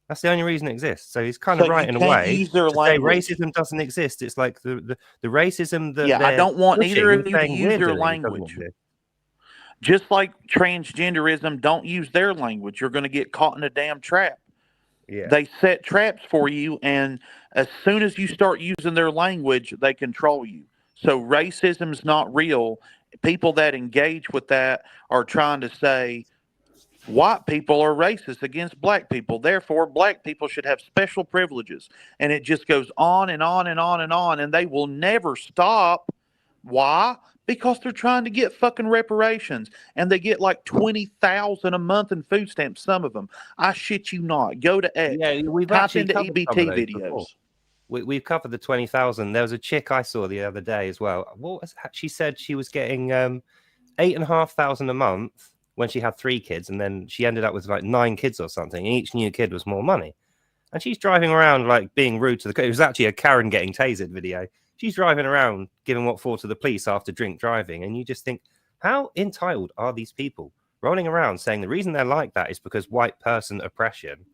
That's the only reason it exists. So he's kind of right in a way. Use their to language. say racism doesn't exist. It's like the racism that I don't want either of you to use their language. Just like transgenderism, don't use their language. You're going to get caught in a damn trap. Yeah. They set traps for you, and as soon as you start using their language, they control you. So racism is not real. People that engage with that are trying to say white people are racist against black people. Therefore, black people should have special privileges. And it just goes on and on and on and on, and they will never stop. Why? Because they're trying to get fucking reparations, and they get like $20,000 a month in food stamps. Some of them, I shit you not. Go to X. Yeah, we've type into EBT videos. We've covered the 20,000. There was a chick I saw the other day as well. She said she was getting 8,500 a month when she had 3 kids, and then she ended up with like 9 kids or something. And each new kid was more money, and she's driving around like being rude to the. It was actually a Karen getting tasered video. She's driving around giving what for to the police after drink driving. And you just think, how entitled are these people rolling around saying the reason they're like that is because white person oppression?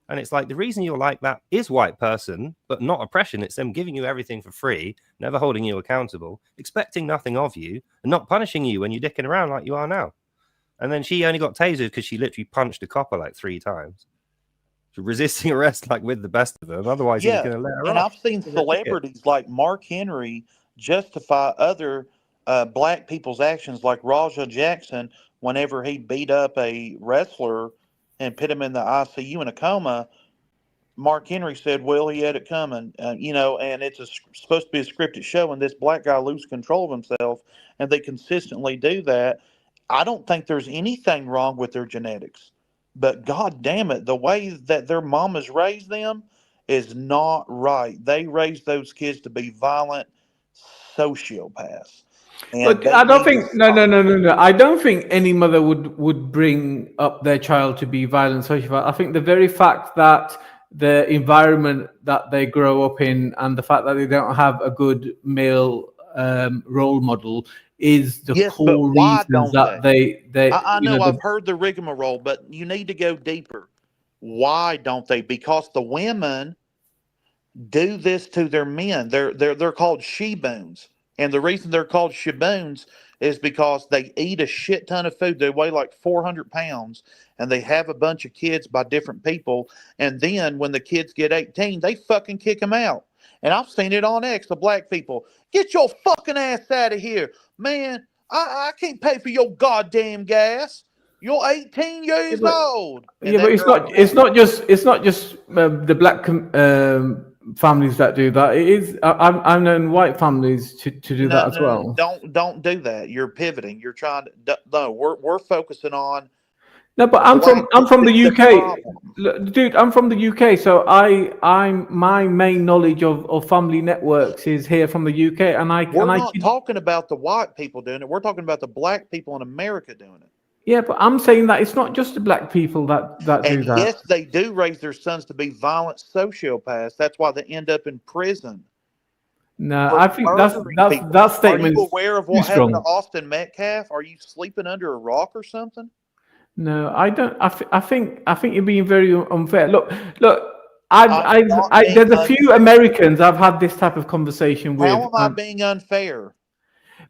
And it's like, the reason you're like that is white person, but not oppression. It's them giving you everything for free, never holding you accountable, expecting nothing of you, and not punishing you when you're dicking around like you are now. And then she only got tasered because she literally punched a copper like 3 times. Resisting arrest like with the best of them, otherwise he's going to let her and off. I've seen celebrities like Mark Henry justify other black people's actions, like Raja Jackson, whenever he beat up a wrestler and put him in the ICU in a coma. Mark Henry said, well, he had it coming, and it's supposed to be a scripted show, and this black guy loses control of himself, and they consistently do that. I don't think there's anything wrong with their genetics. But God damn it, the way that their mamas raised them is not right. They raised those kids to be violent sociopaths. But I don't think no. I don't think any mother would bring up their child to be violent sociopath. I think the very fact that the environment that they grow up in and the fact that they don't have a good male role model is the core reasons that they I know I've heard the rigmarole, but you need to go deeper. Why don't they? Because the women do this to their men. They're called she-boons. And the reason they're called she-boons is because they eat a shit ton of food. They weigh like 400 pounds, and they have a bunch of kids by different people. And then when the kids get 18, they fucking kick them out. And I've seen it on X, the black people. Get your fucking ass out of here. Man, I can't pay for your goddamn gas. You're 18 years old. Yeah, but it's not just the black families that do that. It is I've known white families to do that as well. Don't do that. You're pivoting. You're trying to. No, we're focusing on. No, but I'm from the UK, dude. I'm from the UK, so my main knowledge of family networks is here from the UK, We're not talking about the white people doing it. We're talking about the black people in America doing it. Yeah, but I'm saying that it's not just the black people that do that. Yes, they do raise their sons to be violent sociopaths. That's why they end up in prison. No, I think that statement. Are you aware of what happened to Austin Metcalf? Are you sleeping under a rock or something? No, I don't. I think you're being very unfair. Look. There's a few Americans I've had this type of conversation with. How am I being unfair?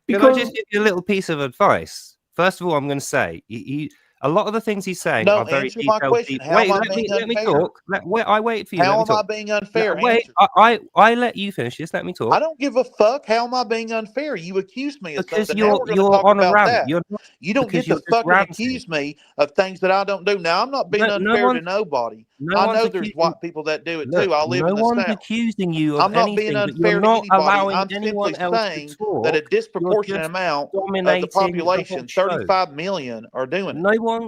Can I just give you a little piece of advice? First of all, I'm going to say a lot of the things he's saying are very answer my question. Wait, let me talk. I wait for you. How am I being unfair? Wait, I let you finish. Just let me talk. I don't give a fuck. How am I being unfair? You accuse me of because something. You're on a rant. You don't get to fucking accuse me of things that I don't do. Now I'm not being unfair to nobody. I know there's white people that do it too. I live in the South. No one's accusing you of I'm not anything, being unfair to anybody. I'm simply else saying that a disproportionate amount of the population, 35 million, are doing it.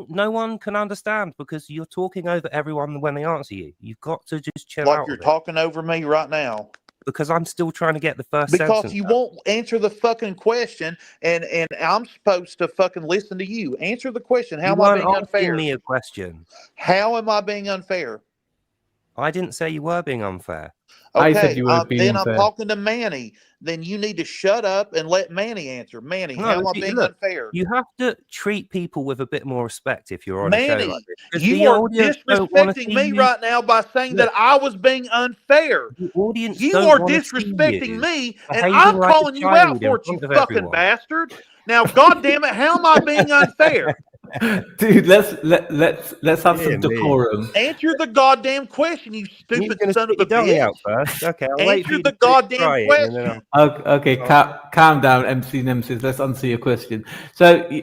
No one can understand because you're talking over everyone when they answer you. You've got to just chill out. Like you're talking over me right now. Because I'm still trying to get the first because you won't answer the fucking question, and I'm supposed to fucking listen to you. Answer the question. How am I being unfair? Give me a question. How am I being unfair? I didn't say you were being unfair. Okay, I said you were being unfair. I'm talking to Manny. Then you need to shut up and let Manny answer. Manny, how am I being unfair? You have to treat people with a bit more respect if you're on Manny, a show like this. You are disrespecting me right now by saying that I was being unfair. The audience you are disrespecting me, and I'm calling you out for it, you fucking bastard. Now, goddamn it, how am I being unfair? Dude, let's have some decorum. Answer the goddamn question, you stupid son of a bitch. Out first. Okay, I'll answer the goddamn question. Okay, calm down, MC Nemesis. Let's answer your question. So,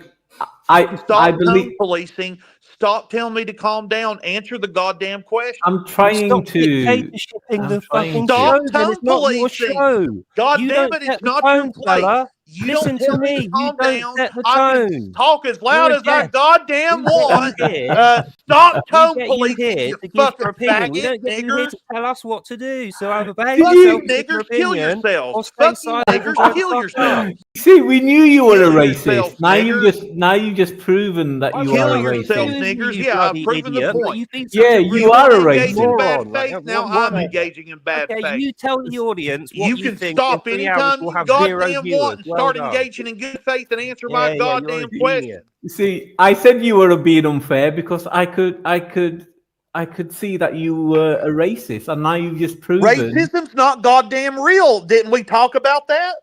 I believe policing. Stop telling me to calm down. Answer the goddamn question. I'm trying to. Stop tone policing. God damn it, it's not your place. You listen to me. Calm down. Set the I can talk as loud as I goddamn want. Stop tone policing, you fucking faggot. We don't get you here to tell us what to do. So either behave yourself, niggers, kill yourselves. Fucking niggers, kill yourselves. See, we knew you were a racist. Now you just proven that you are a racist. Kill yourself, niggers. Yeah, I've proven the point. Yeah, you are a racist. Now I'm engaging in bad faith. Okay, you tell the audience what you can stop anytime you goddamn want and start engaging in good faith and answer my goddamn question. See, I said you were being unfair because I could see that you were a racist, and now you've just proven racism's not goddamn real. Didn't we talk about that?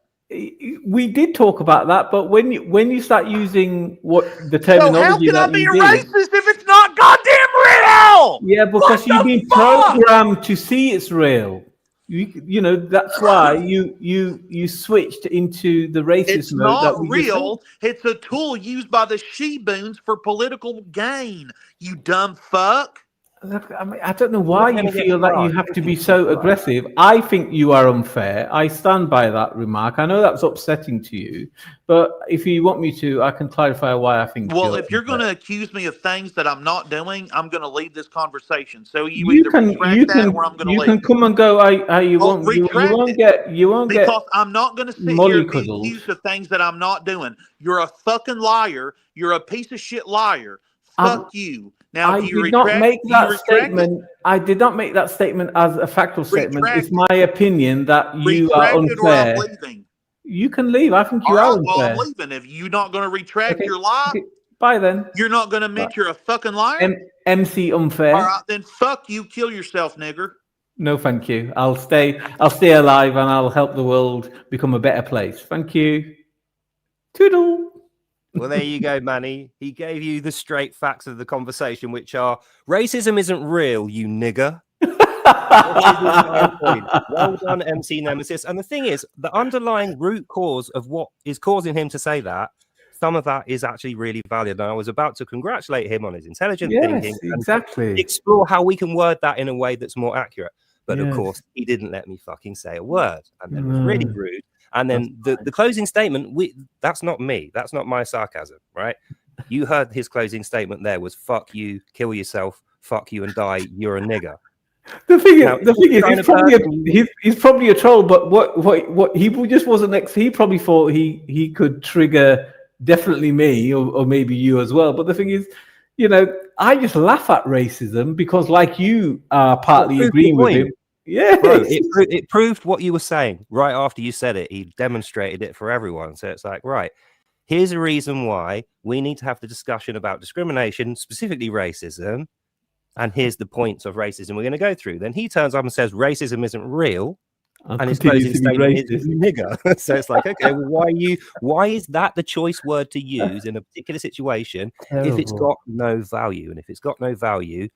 We did talk about that, but when you start using what the terminology, so how can I be a racist if it's not goddamn real? Yeah, because you've been programmed to see it's real. You know that's why you switched into the racist it's mode. It's not real. It's a tool used by the she-boons for political gain. You dumb fuck. Look, I mean, I don't know why you feel that you have to be so aggressive. I think you are unfair. I stand by that remark. I know that's upsetting to you, but if you want me to, I can clarify why I think. Well, if you're going to accuse me of things that I'm not doing, I'm going to leave this conversation. So you can or I'm going to leave. You can come and go. You won't get because I'm not going to sit here and be accused of things that I'm not doing. You're a fucking liar. You're a piece of shit liar. Fuck you. Now, I did not make that statement. I did not make that statement as a factual statement. It's my opinion that you are unfair. Or I'm leaving. You can leave. I think you are unfair. Well, I'm leaving. If you're not going to retract your lie, bye then. You're not going to admit you're a fucking liar. MC unfair. All right, then fuck you. Kill yourself, nigger. No, thank you. I'll stay alive and I'll help the world become a better place. Thank you. Toodle. Well, there you go, Manny. He gave you the straight facts of the conversation, which are racism isn't real, you nigger. Well done, MC Nemesis. And the thing is, the underlying root cause of what is causing him to say that some of that is actually really valid. And I was about to congratulate him on his intelligent Yes, thinking and exactly. explore how we can word that in a way that's more accurate. But of Yes. course, he didn't let me fucking say a word, and then was really rude. And then the closing statement, that's not me. That's not my sarcasm, right? You heard his closing statement there was "fuck you, kill yourself, fuck you and die. You're a nigger." The thing is, he's probably a troll. But what he just wasn't next. He probably thought he could trigger definitely me or maybe you as well. But the thing is, you know, I just laugh at racism because, like you are partly agreeing with him. Yeah, bro, it proved what you were saying right after you said it. He demonstrated it for everyone. So it's like, right, here's a reason why we need to have the discussion about discrimination, specifically racism. And here's the points of racism we're going to go through. Then he turns up and says racism isn't real, and his closing statement is nigger. So it's like, okay, well, why is that the choice word to use in a particular situation if it's got no value? And if it's got no value,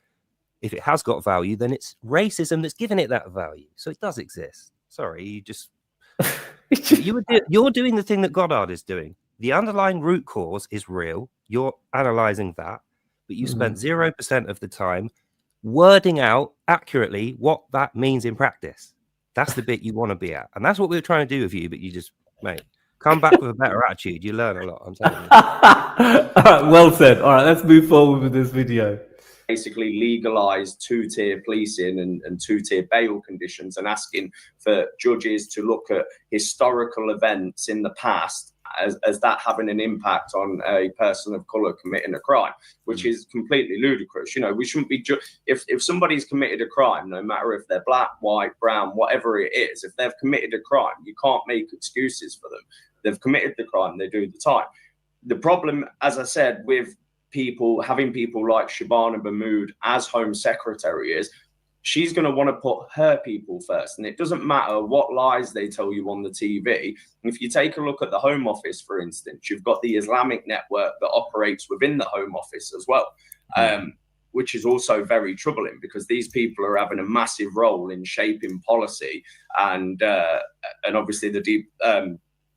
if it has got value, then it's racism that's given it that value. So it does exist. Sorry, you just you're doing the thing that Goddard is doing. The underlying root cause is real. You're analyzing that. But you spent 0% of the time wording out accurately what that means in practice. That's the bit you want to be at. And that's what we're trying to do with you. But you just, mate, come back with a better attitude. You learn a lot, I'm telling you. All right, well said. All right, let's move forward with this video. Basically legalized two-tier policing and two-tier bail conditions and asking for judges to look at historical events in the past as that having an impact on a person of color committing a crime, which is completely ludicrous. You know, we shouldn't be if somebody's committed a crime, no matter if they're black, white, brown, whatever it is, if they've committed a crime, you can't make excuses for them. They've committed the crime, they do the time. The problem, as I said, with having people like Shabana Mahmood as Home Secretary is she's going to want to put her people first. And it doesn't matter what lies they tell you on the TV. If you take a look at the Home Office, for instance, you've got the Islamic network that operates within the Home Office as well, which is also very troubling because these people are having a massive role in shaping policy. And obviously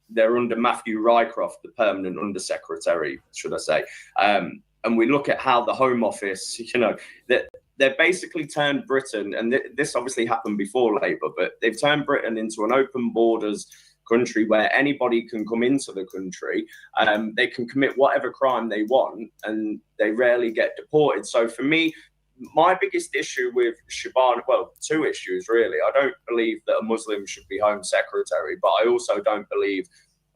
they're under Matthew Rycroft, the permanent undersecretary, should I say. And we look at how the Home Office, you know, that they've basically turned Britain, and this obviously happened before Labour, but they've turned Britain into an open borders country where anybody can come into the country. They can commit whatever crime they want, and they rarely get deported. So for me, my biggest issue with Shabana, well, two issues really. I don't believe that a Muslim should be Home Secretary, but I also don't believe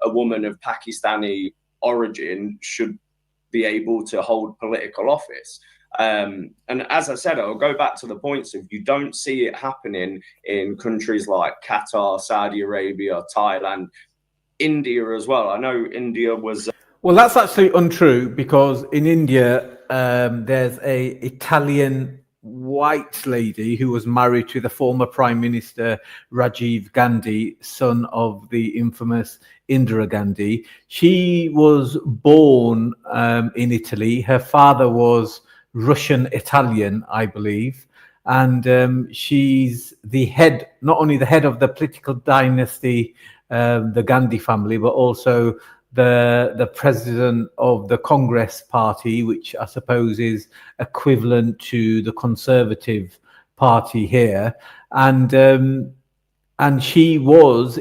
a woman of Pakistani origin should be able to hold political office. And as I said, I'll go back to the points of you don't see it happening in countries like Qatar, Saudi Arabia, Thailand, India as well. I know India was... Well, that's actually untrue because in India, there's a Italian white lady who was married to the former Prime Minister Rajiv Gandhi, son of the infamous Indira Gandhi. She was born in Italy. Her father was Russian-Italian, I believe. And she's the head, not only the head of the political dynasty, the Gandhi family, but also the president of the Congress Party, which I suppose is equivalent to the Conservative Party here. And she was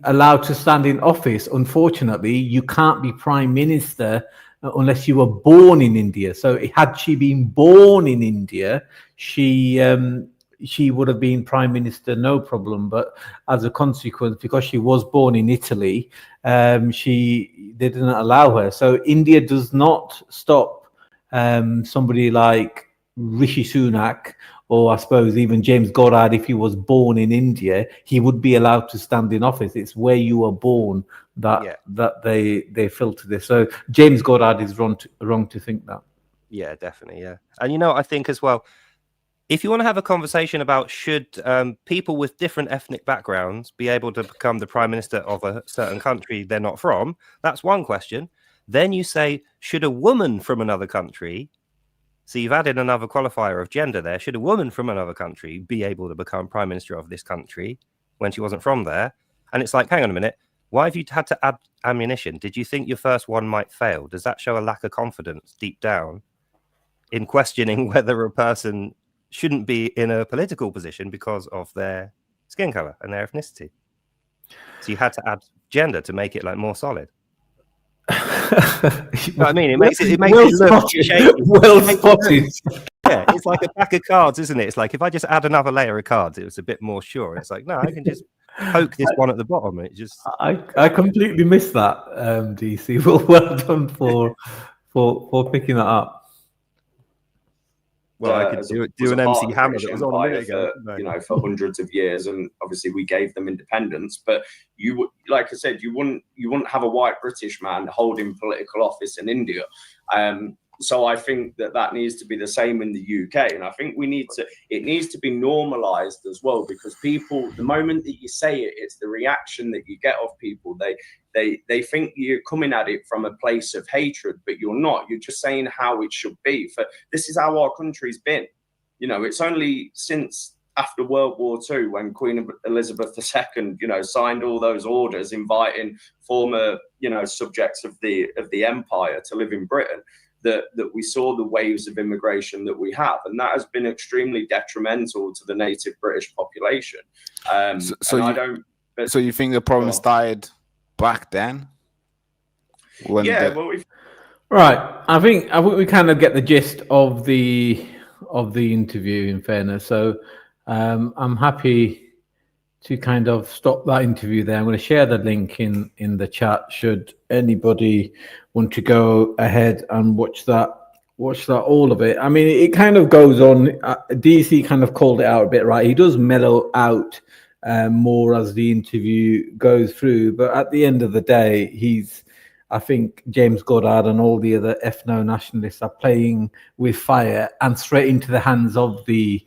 allowed to stand in office. Unfortunately, you can't be prime minister unless you were born in India. So had she been born in India, she would have been prime minister, no problem. But as a consequence, because she was born in Italy, they didn't allow her. So India does not stop somebody like Rishi Sunak, or I suppose even James Goddard, if he was born in India, he would be allowed to stand in office. It's where you were born that they filter this. So James Goddard is wrong to think that. Yeah, definitely. Yeah. And you know, I think as well, if you want to have a conversation about should people with different ethnic backgrounds be able to become the prime minister of a certain country they're not from, that's one question. Then you say, should a woman from another country, so you've added another qualifier of gender there, should a woman from another country be able to become prime minister of this country when she wasn't from there? And it's like, hang on a minute, why have you had to ammunition, did you think your first one might fail? Does that show a lack of confidence deep down in questioning whether a person shouldn't be in a political position because of their skin color and their ethnicity? So you had to add gender to make it like more solid. I mean, it makes it look shaky. Well spotted. Yeah, it's like a pack of cards, isn't it? It's like if I just add another layer of cards, it was a bit more sure. It's like, no, I can just poke this one at the bottom. It just I completely missed that, DC. Well done for picking that up. Well, I could do an MC Hammer that was on a minute ago, for hundreds of years, and obviously we gave them independence. But you would, like I said, you wouldn't have a white British man holding political office in India. So I think that needs to be the same in the UK, and I think it needs to be normalized as well, because people, the moment that you say it, it's the reaction that you get of people. They think you're coming at it from a place of hatred, but you're not. You're just saying how it should be. This is how our country's been. It's only since after World War II, when Queen Elizabeth II, signed all those orders inviting former, subjects of the empire to live in Britain, that we saw the waves of immigration that we have, and that has been extremely detrimental to the native British population. So you think the problem started back then? Right. I think we kind of get the gist of the interview, in fairness. So I'm happy to kind of stop that interview there. I'm going to share the link in the chat should anybody want to go ahead and watch that all of it. I mean, it kind of goes on. DC kind of called it out a bit, right? He does mellow out more as the interview goes through, but at the end of the day, I think James Goodard and all the other ethno-nationalists are playing with fire and straight into the hands of the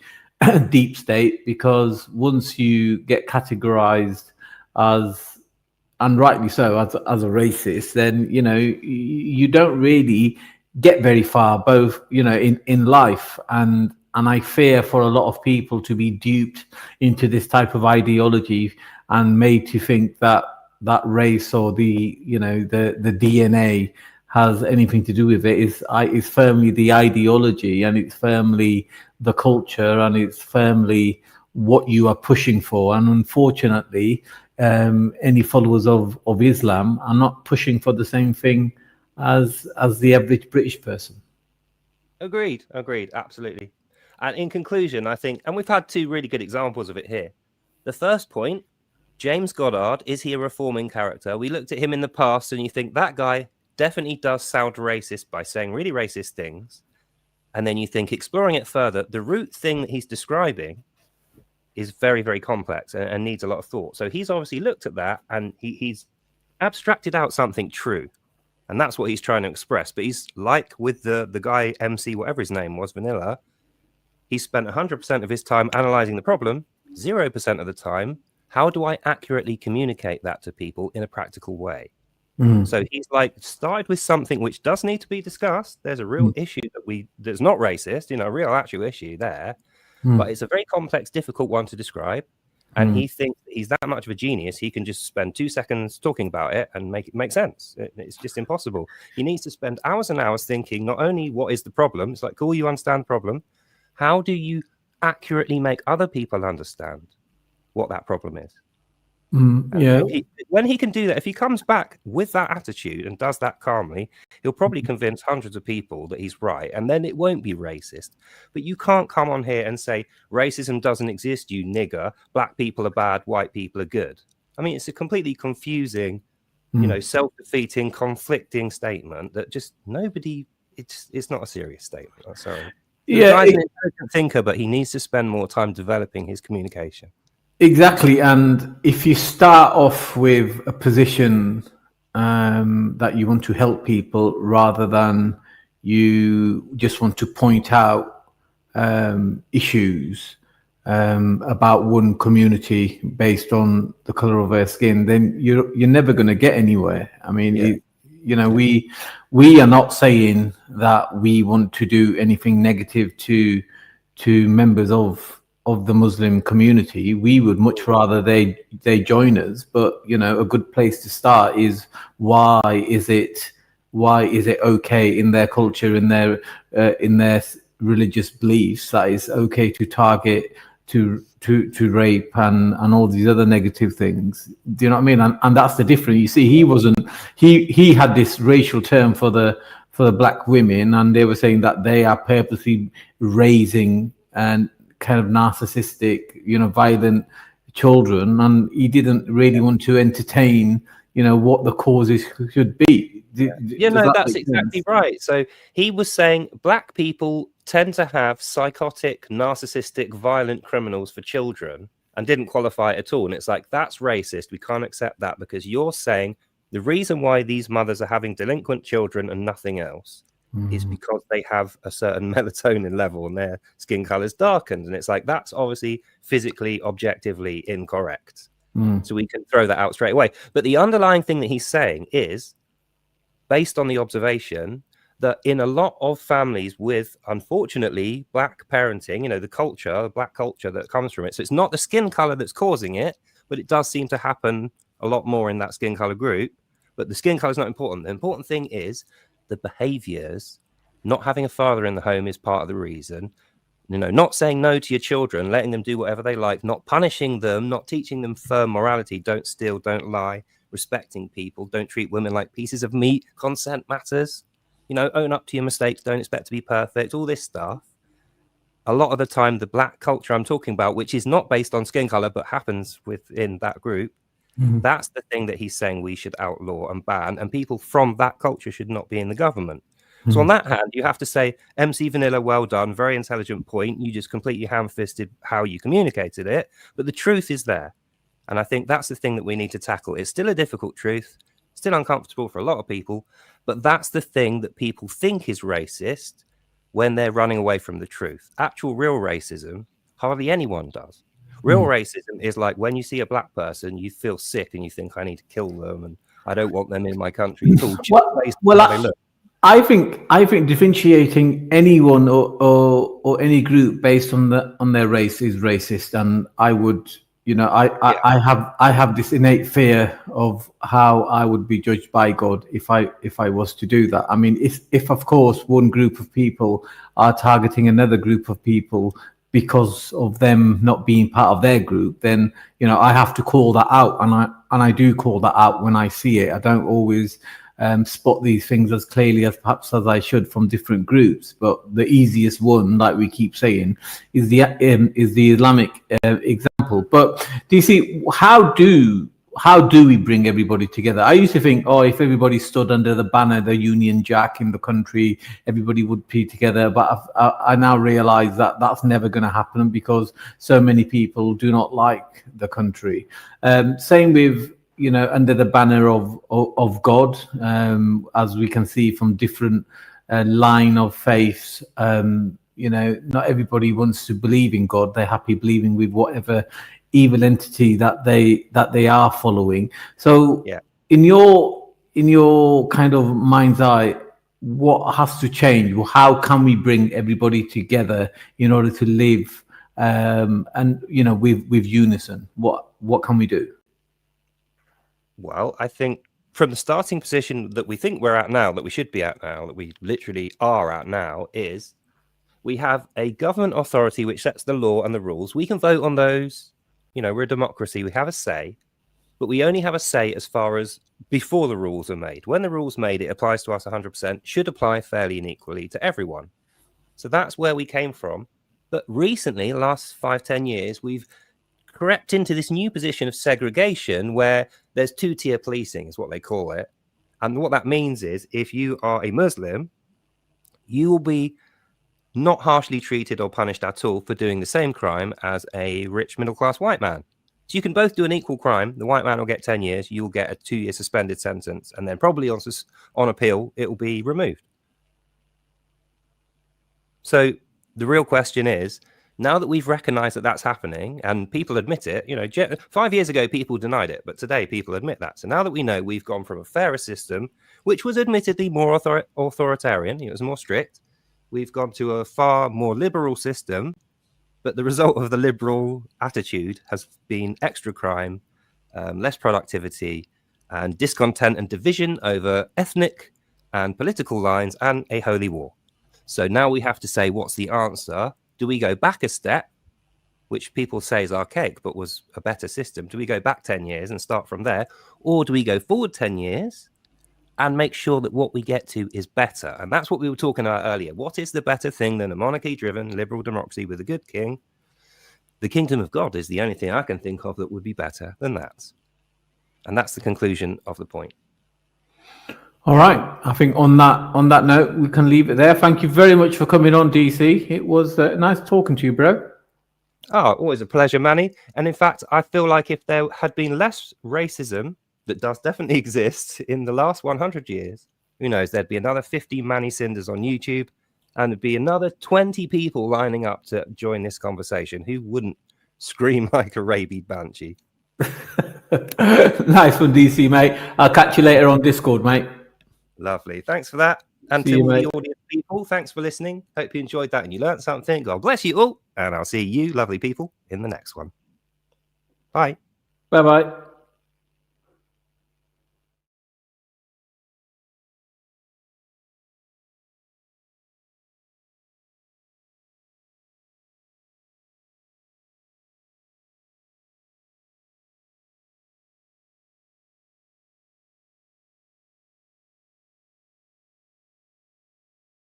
deep state, because once you get categorized as, and rightly so, as a racist, then you don't really get very far, both in life, and I fear for a lot of people to be duped into this type of ideology and made to think that race or the DNA has anything to do with it. Is firmly the ideology, and it's firmly the culture, and it's firmly what you are pushing for. And unfortunately, any followers of Islam are not pushing for the same thing as the average British person. Agreed, absolutely. And in conclusion, I think, and we've had two really good examples of it here. The first point, James Goddard, is he a reforming character? We looked at him in the past and you think that guy definitely does sound racist by saying really racist things. And then you think, exploring it further, the root thing that he's describing is very, very complex and needs a lot of thought. So he's obviously looked at that and he's abstracted out something true. And that's what he's trying to express. But he's like with the guy MC, whatever his name was, Vanilla, he spent 100% of his time analyzing the problem, 0% of the time, how do I accurately communicate that to people in a practical way? So he's like started with something which does need to be discussed. There's a real issue that's not racist, a real actual issue there, but it's a very complex, difficult one to describe. And he thinks he's that much of a genius, he can just spend 2 seconds talking about it and make it make sense. It's just impossible. He needs to spend hours and hours thinking not only what is the problem, it's like, cool, you understand the problem. How do you accurately make other people understand what that problem is? When he can do that, if he comes back with that attitude and does that calmly, he'll probably convince hundreds of people that he's right, and then it won't be racist. But you can't come on here and say racism doesn't exist, you nigger, black people are bad, white people are good. I mean, it's a completely confusing, self-defeating, conflicting statement that just nobody, it's not a serious statement. I'm sorry. The guy's an intelligent thinker, but he needs to spend more time developing his communication. Exactly, and if you start off with a position that you want to help people rather than you just want to point out issues about one community based on the color of their skin, then you're never going to get anywhere. I mean, we are not saying that we want to do anything negative to members of of the Muslim community. We would much rather they join us. But a good place to start is why is it okay in their culture, in their religious beliefs, that it's okay to target, to rape and all these other negative things. Do you know what I mean? And that's the difference. You see, he had this racial term for the black women, and they were saying that they are purposely raising and kind of narcissistic, violent children, and he didn't really want to entertain, what the causes should be. That's exactly right. So he was saying black people tend to have psychotic, narcissistic, violent criminals for children, and didn't qualify it at all. And it's like, that's racist. We can't accept that, because you're saying the reason why these mothers are having delinquent children and nothing else is because they have a certain melatonin level and their skin color is darkened. And it's like, that's obviously physically, objectively incorrect. So we can throw that out straight away. But the underlying thing that he's saying is, based on the observation, that in a lot of families with, unfortunately, black parenting, the black culture that comes from it. So it's not the skin color that's causing it, but it does seem to happen a lot more in that skin color group. But the skin color is not important. The important thing is the behaviors. Not having a father in the home is part of the reason. Not saying no to your children, letting them do whatever they like, not punishing them, not teaching them firm morality, don't steal, don't lie, respecting people, don't treat women like pieces of meat, consent matters, own up to your mistakes, don't expect to be perfect, all this stuff. A lot of the time, the black culture I'm talking about, which is not based on skin color, but happens within that group, that's the thing that he's saying we should outlaw and ban, and people from that culture should not be in the government. So on that hand, you have to say, MC Vanilla, well done, very intelligent point. You just completely ham-fisted how you communicated it. But the truth is there. And I think that's the thing that we need to tackle. It's still a difficult truth, still uncomfortable for a lot of people. But that's the thing that people think is racist when they're running away from the truth. Actual real racism, hardly anyone does. Real racism is like when you see a black person, you feel sick and you think, I need to kill them and I don't want them in my country. It's all just based on how they look. I think differentiating anyone or any group based on their race is racist, and I would, I have this innate fear of how I would be judged by God if I was to do that. I mean, if of course one group of people are targeting another group of people because of them not being part of their group, then I have to call that out, and I do call that out when I see it. I don't always spot these things as clearly as perhaps as I should from different groups, but the easiest one, like we keep saying, is the Islamic example. But do you see, how do we bring everybody together? I used to think, if everybody stood under the banner, the Union Jack in the country, everybody would be together. But I now realize that that's never going to happen because so many people do not like the country. Same with under the banner of God, as we can see from different line of faiths. Not everybody wants to believe in God. They're happy believing with whatever evil entity that they are following. So, in your kind of mind's eye, what has to change? How can we bring everybody together in order to live, with unison? What can we do? Well, I think from the starting position that we think we're at now, that we should be at now, that we literally are at now, is we have a government authority which sets the law and the rules. We can vote on those. We're a democracy. We have a say, but we only have a say as far as before the rules are made. When the rules made, it applies to us 100%, should apply fairly and equally to everyone. So that's where we came from. But recently, the last 5-10 years, we've crept into this new position of segregation where there's two-tier policing is what they call it. And what that means is if you are a Muslim, you will be not harshly treated or punished at all for doing the same crime as a rich middle-class white man. So you can both do an equal crime. The white man will get 10 years. You'll get a 2-year suspended sentence. And then probably on appeal, it will be removed. So the real question is, now that we've recognized that that's happening and people admit it, 5 years ago, people denied it, but today people admit that. So now that we know we've gone from a fairer system, which was admittedly more authoritarian, it was more strict, we've gone to a far more liberal system. But the result of the liberal attitude has been extra crime, less productivity, and discontent and division over ethnic and political lines, and a holy war. So now we have to say, what's the answer? Do we go back a step, which people say is archaic, but was a better system? Do we go back 10 years and start from there? Or do we go forward 10 years and make sure that what we get to is better? And that's what we were talking about earlier. What is the better thing than a monarchy-driven liberal democracy with a good king? The kingdom of God is the only thing I can think of that would be better than that. And that's the conclusion of the point. All right. I think on that note, we can leave it there. Thank you very much for coming on, DC. It was nice talking to you, bro. Oh, always a pleasure, Manny. And in fact, I feel like if there had been less racism, that does definitely exist, in the last 100 years, who knows, there'd be another 50 Manny Sinders on YouTube, and there'd be another 20 people lining up to join this conversation. Who wouldn't scream like a rabid banshee? Nice one, DC, mate. I'll catch you later on Discord, mate. Lovely. Thanks for that. And See to you, all mate. the audience people, thanks for listening. Hope you enjoyed that and you learned something. God bless you all. And I'll see you, lovely people, in the next one. Bye. Bye-bye.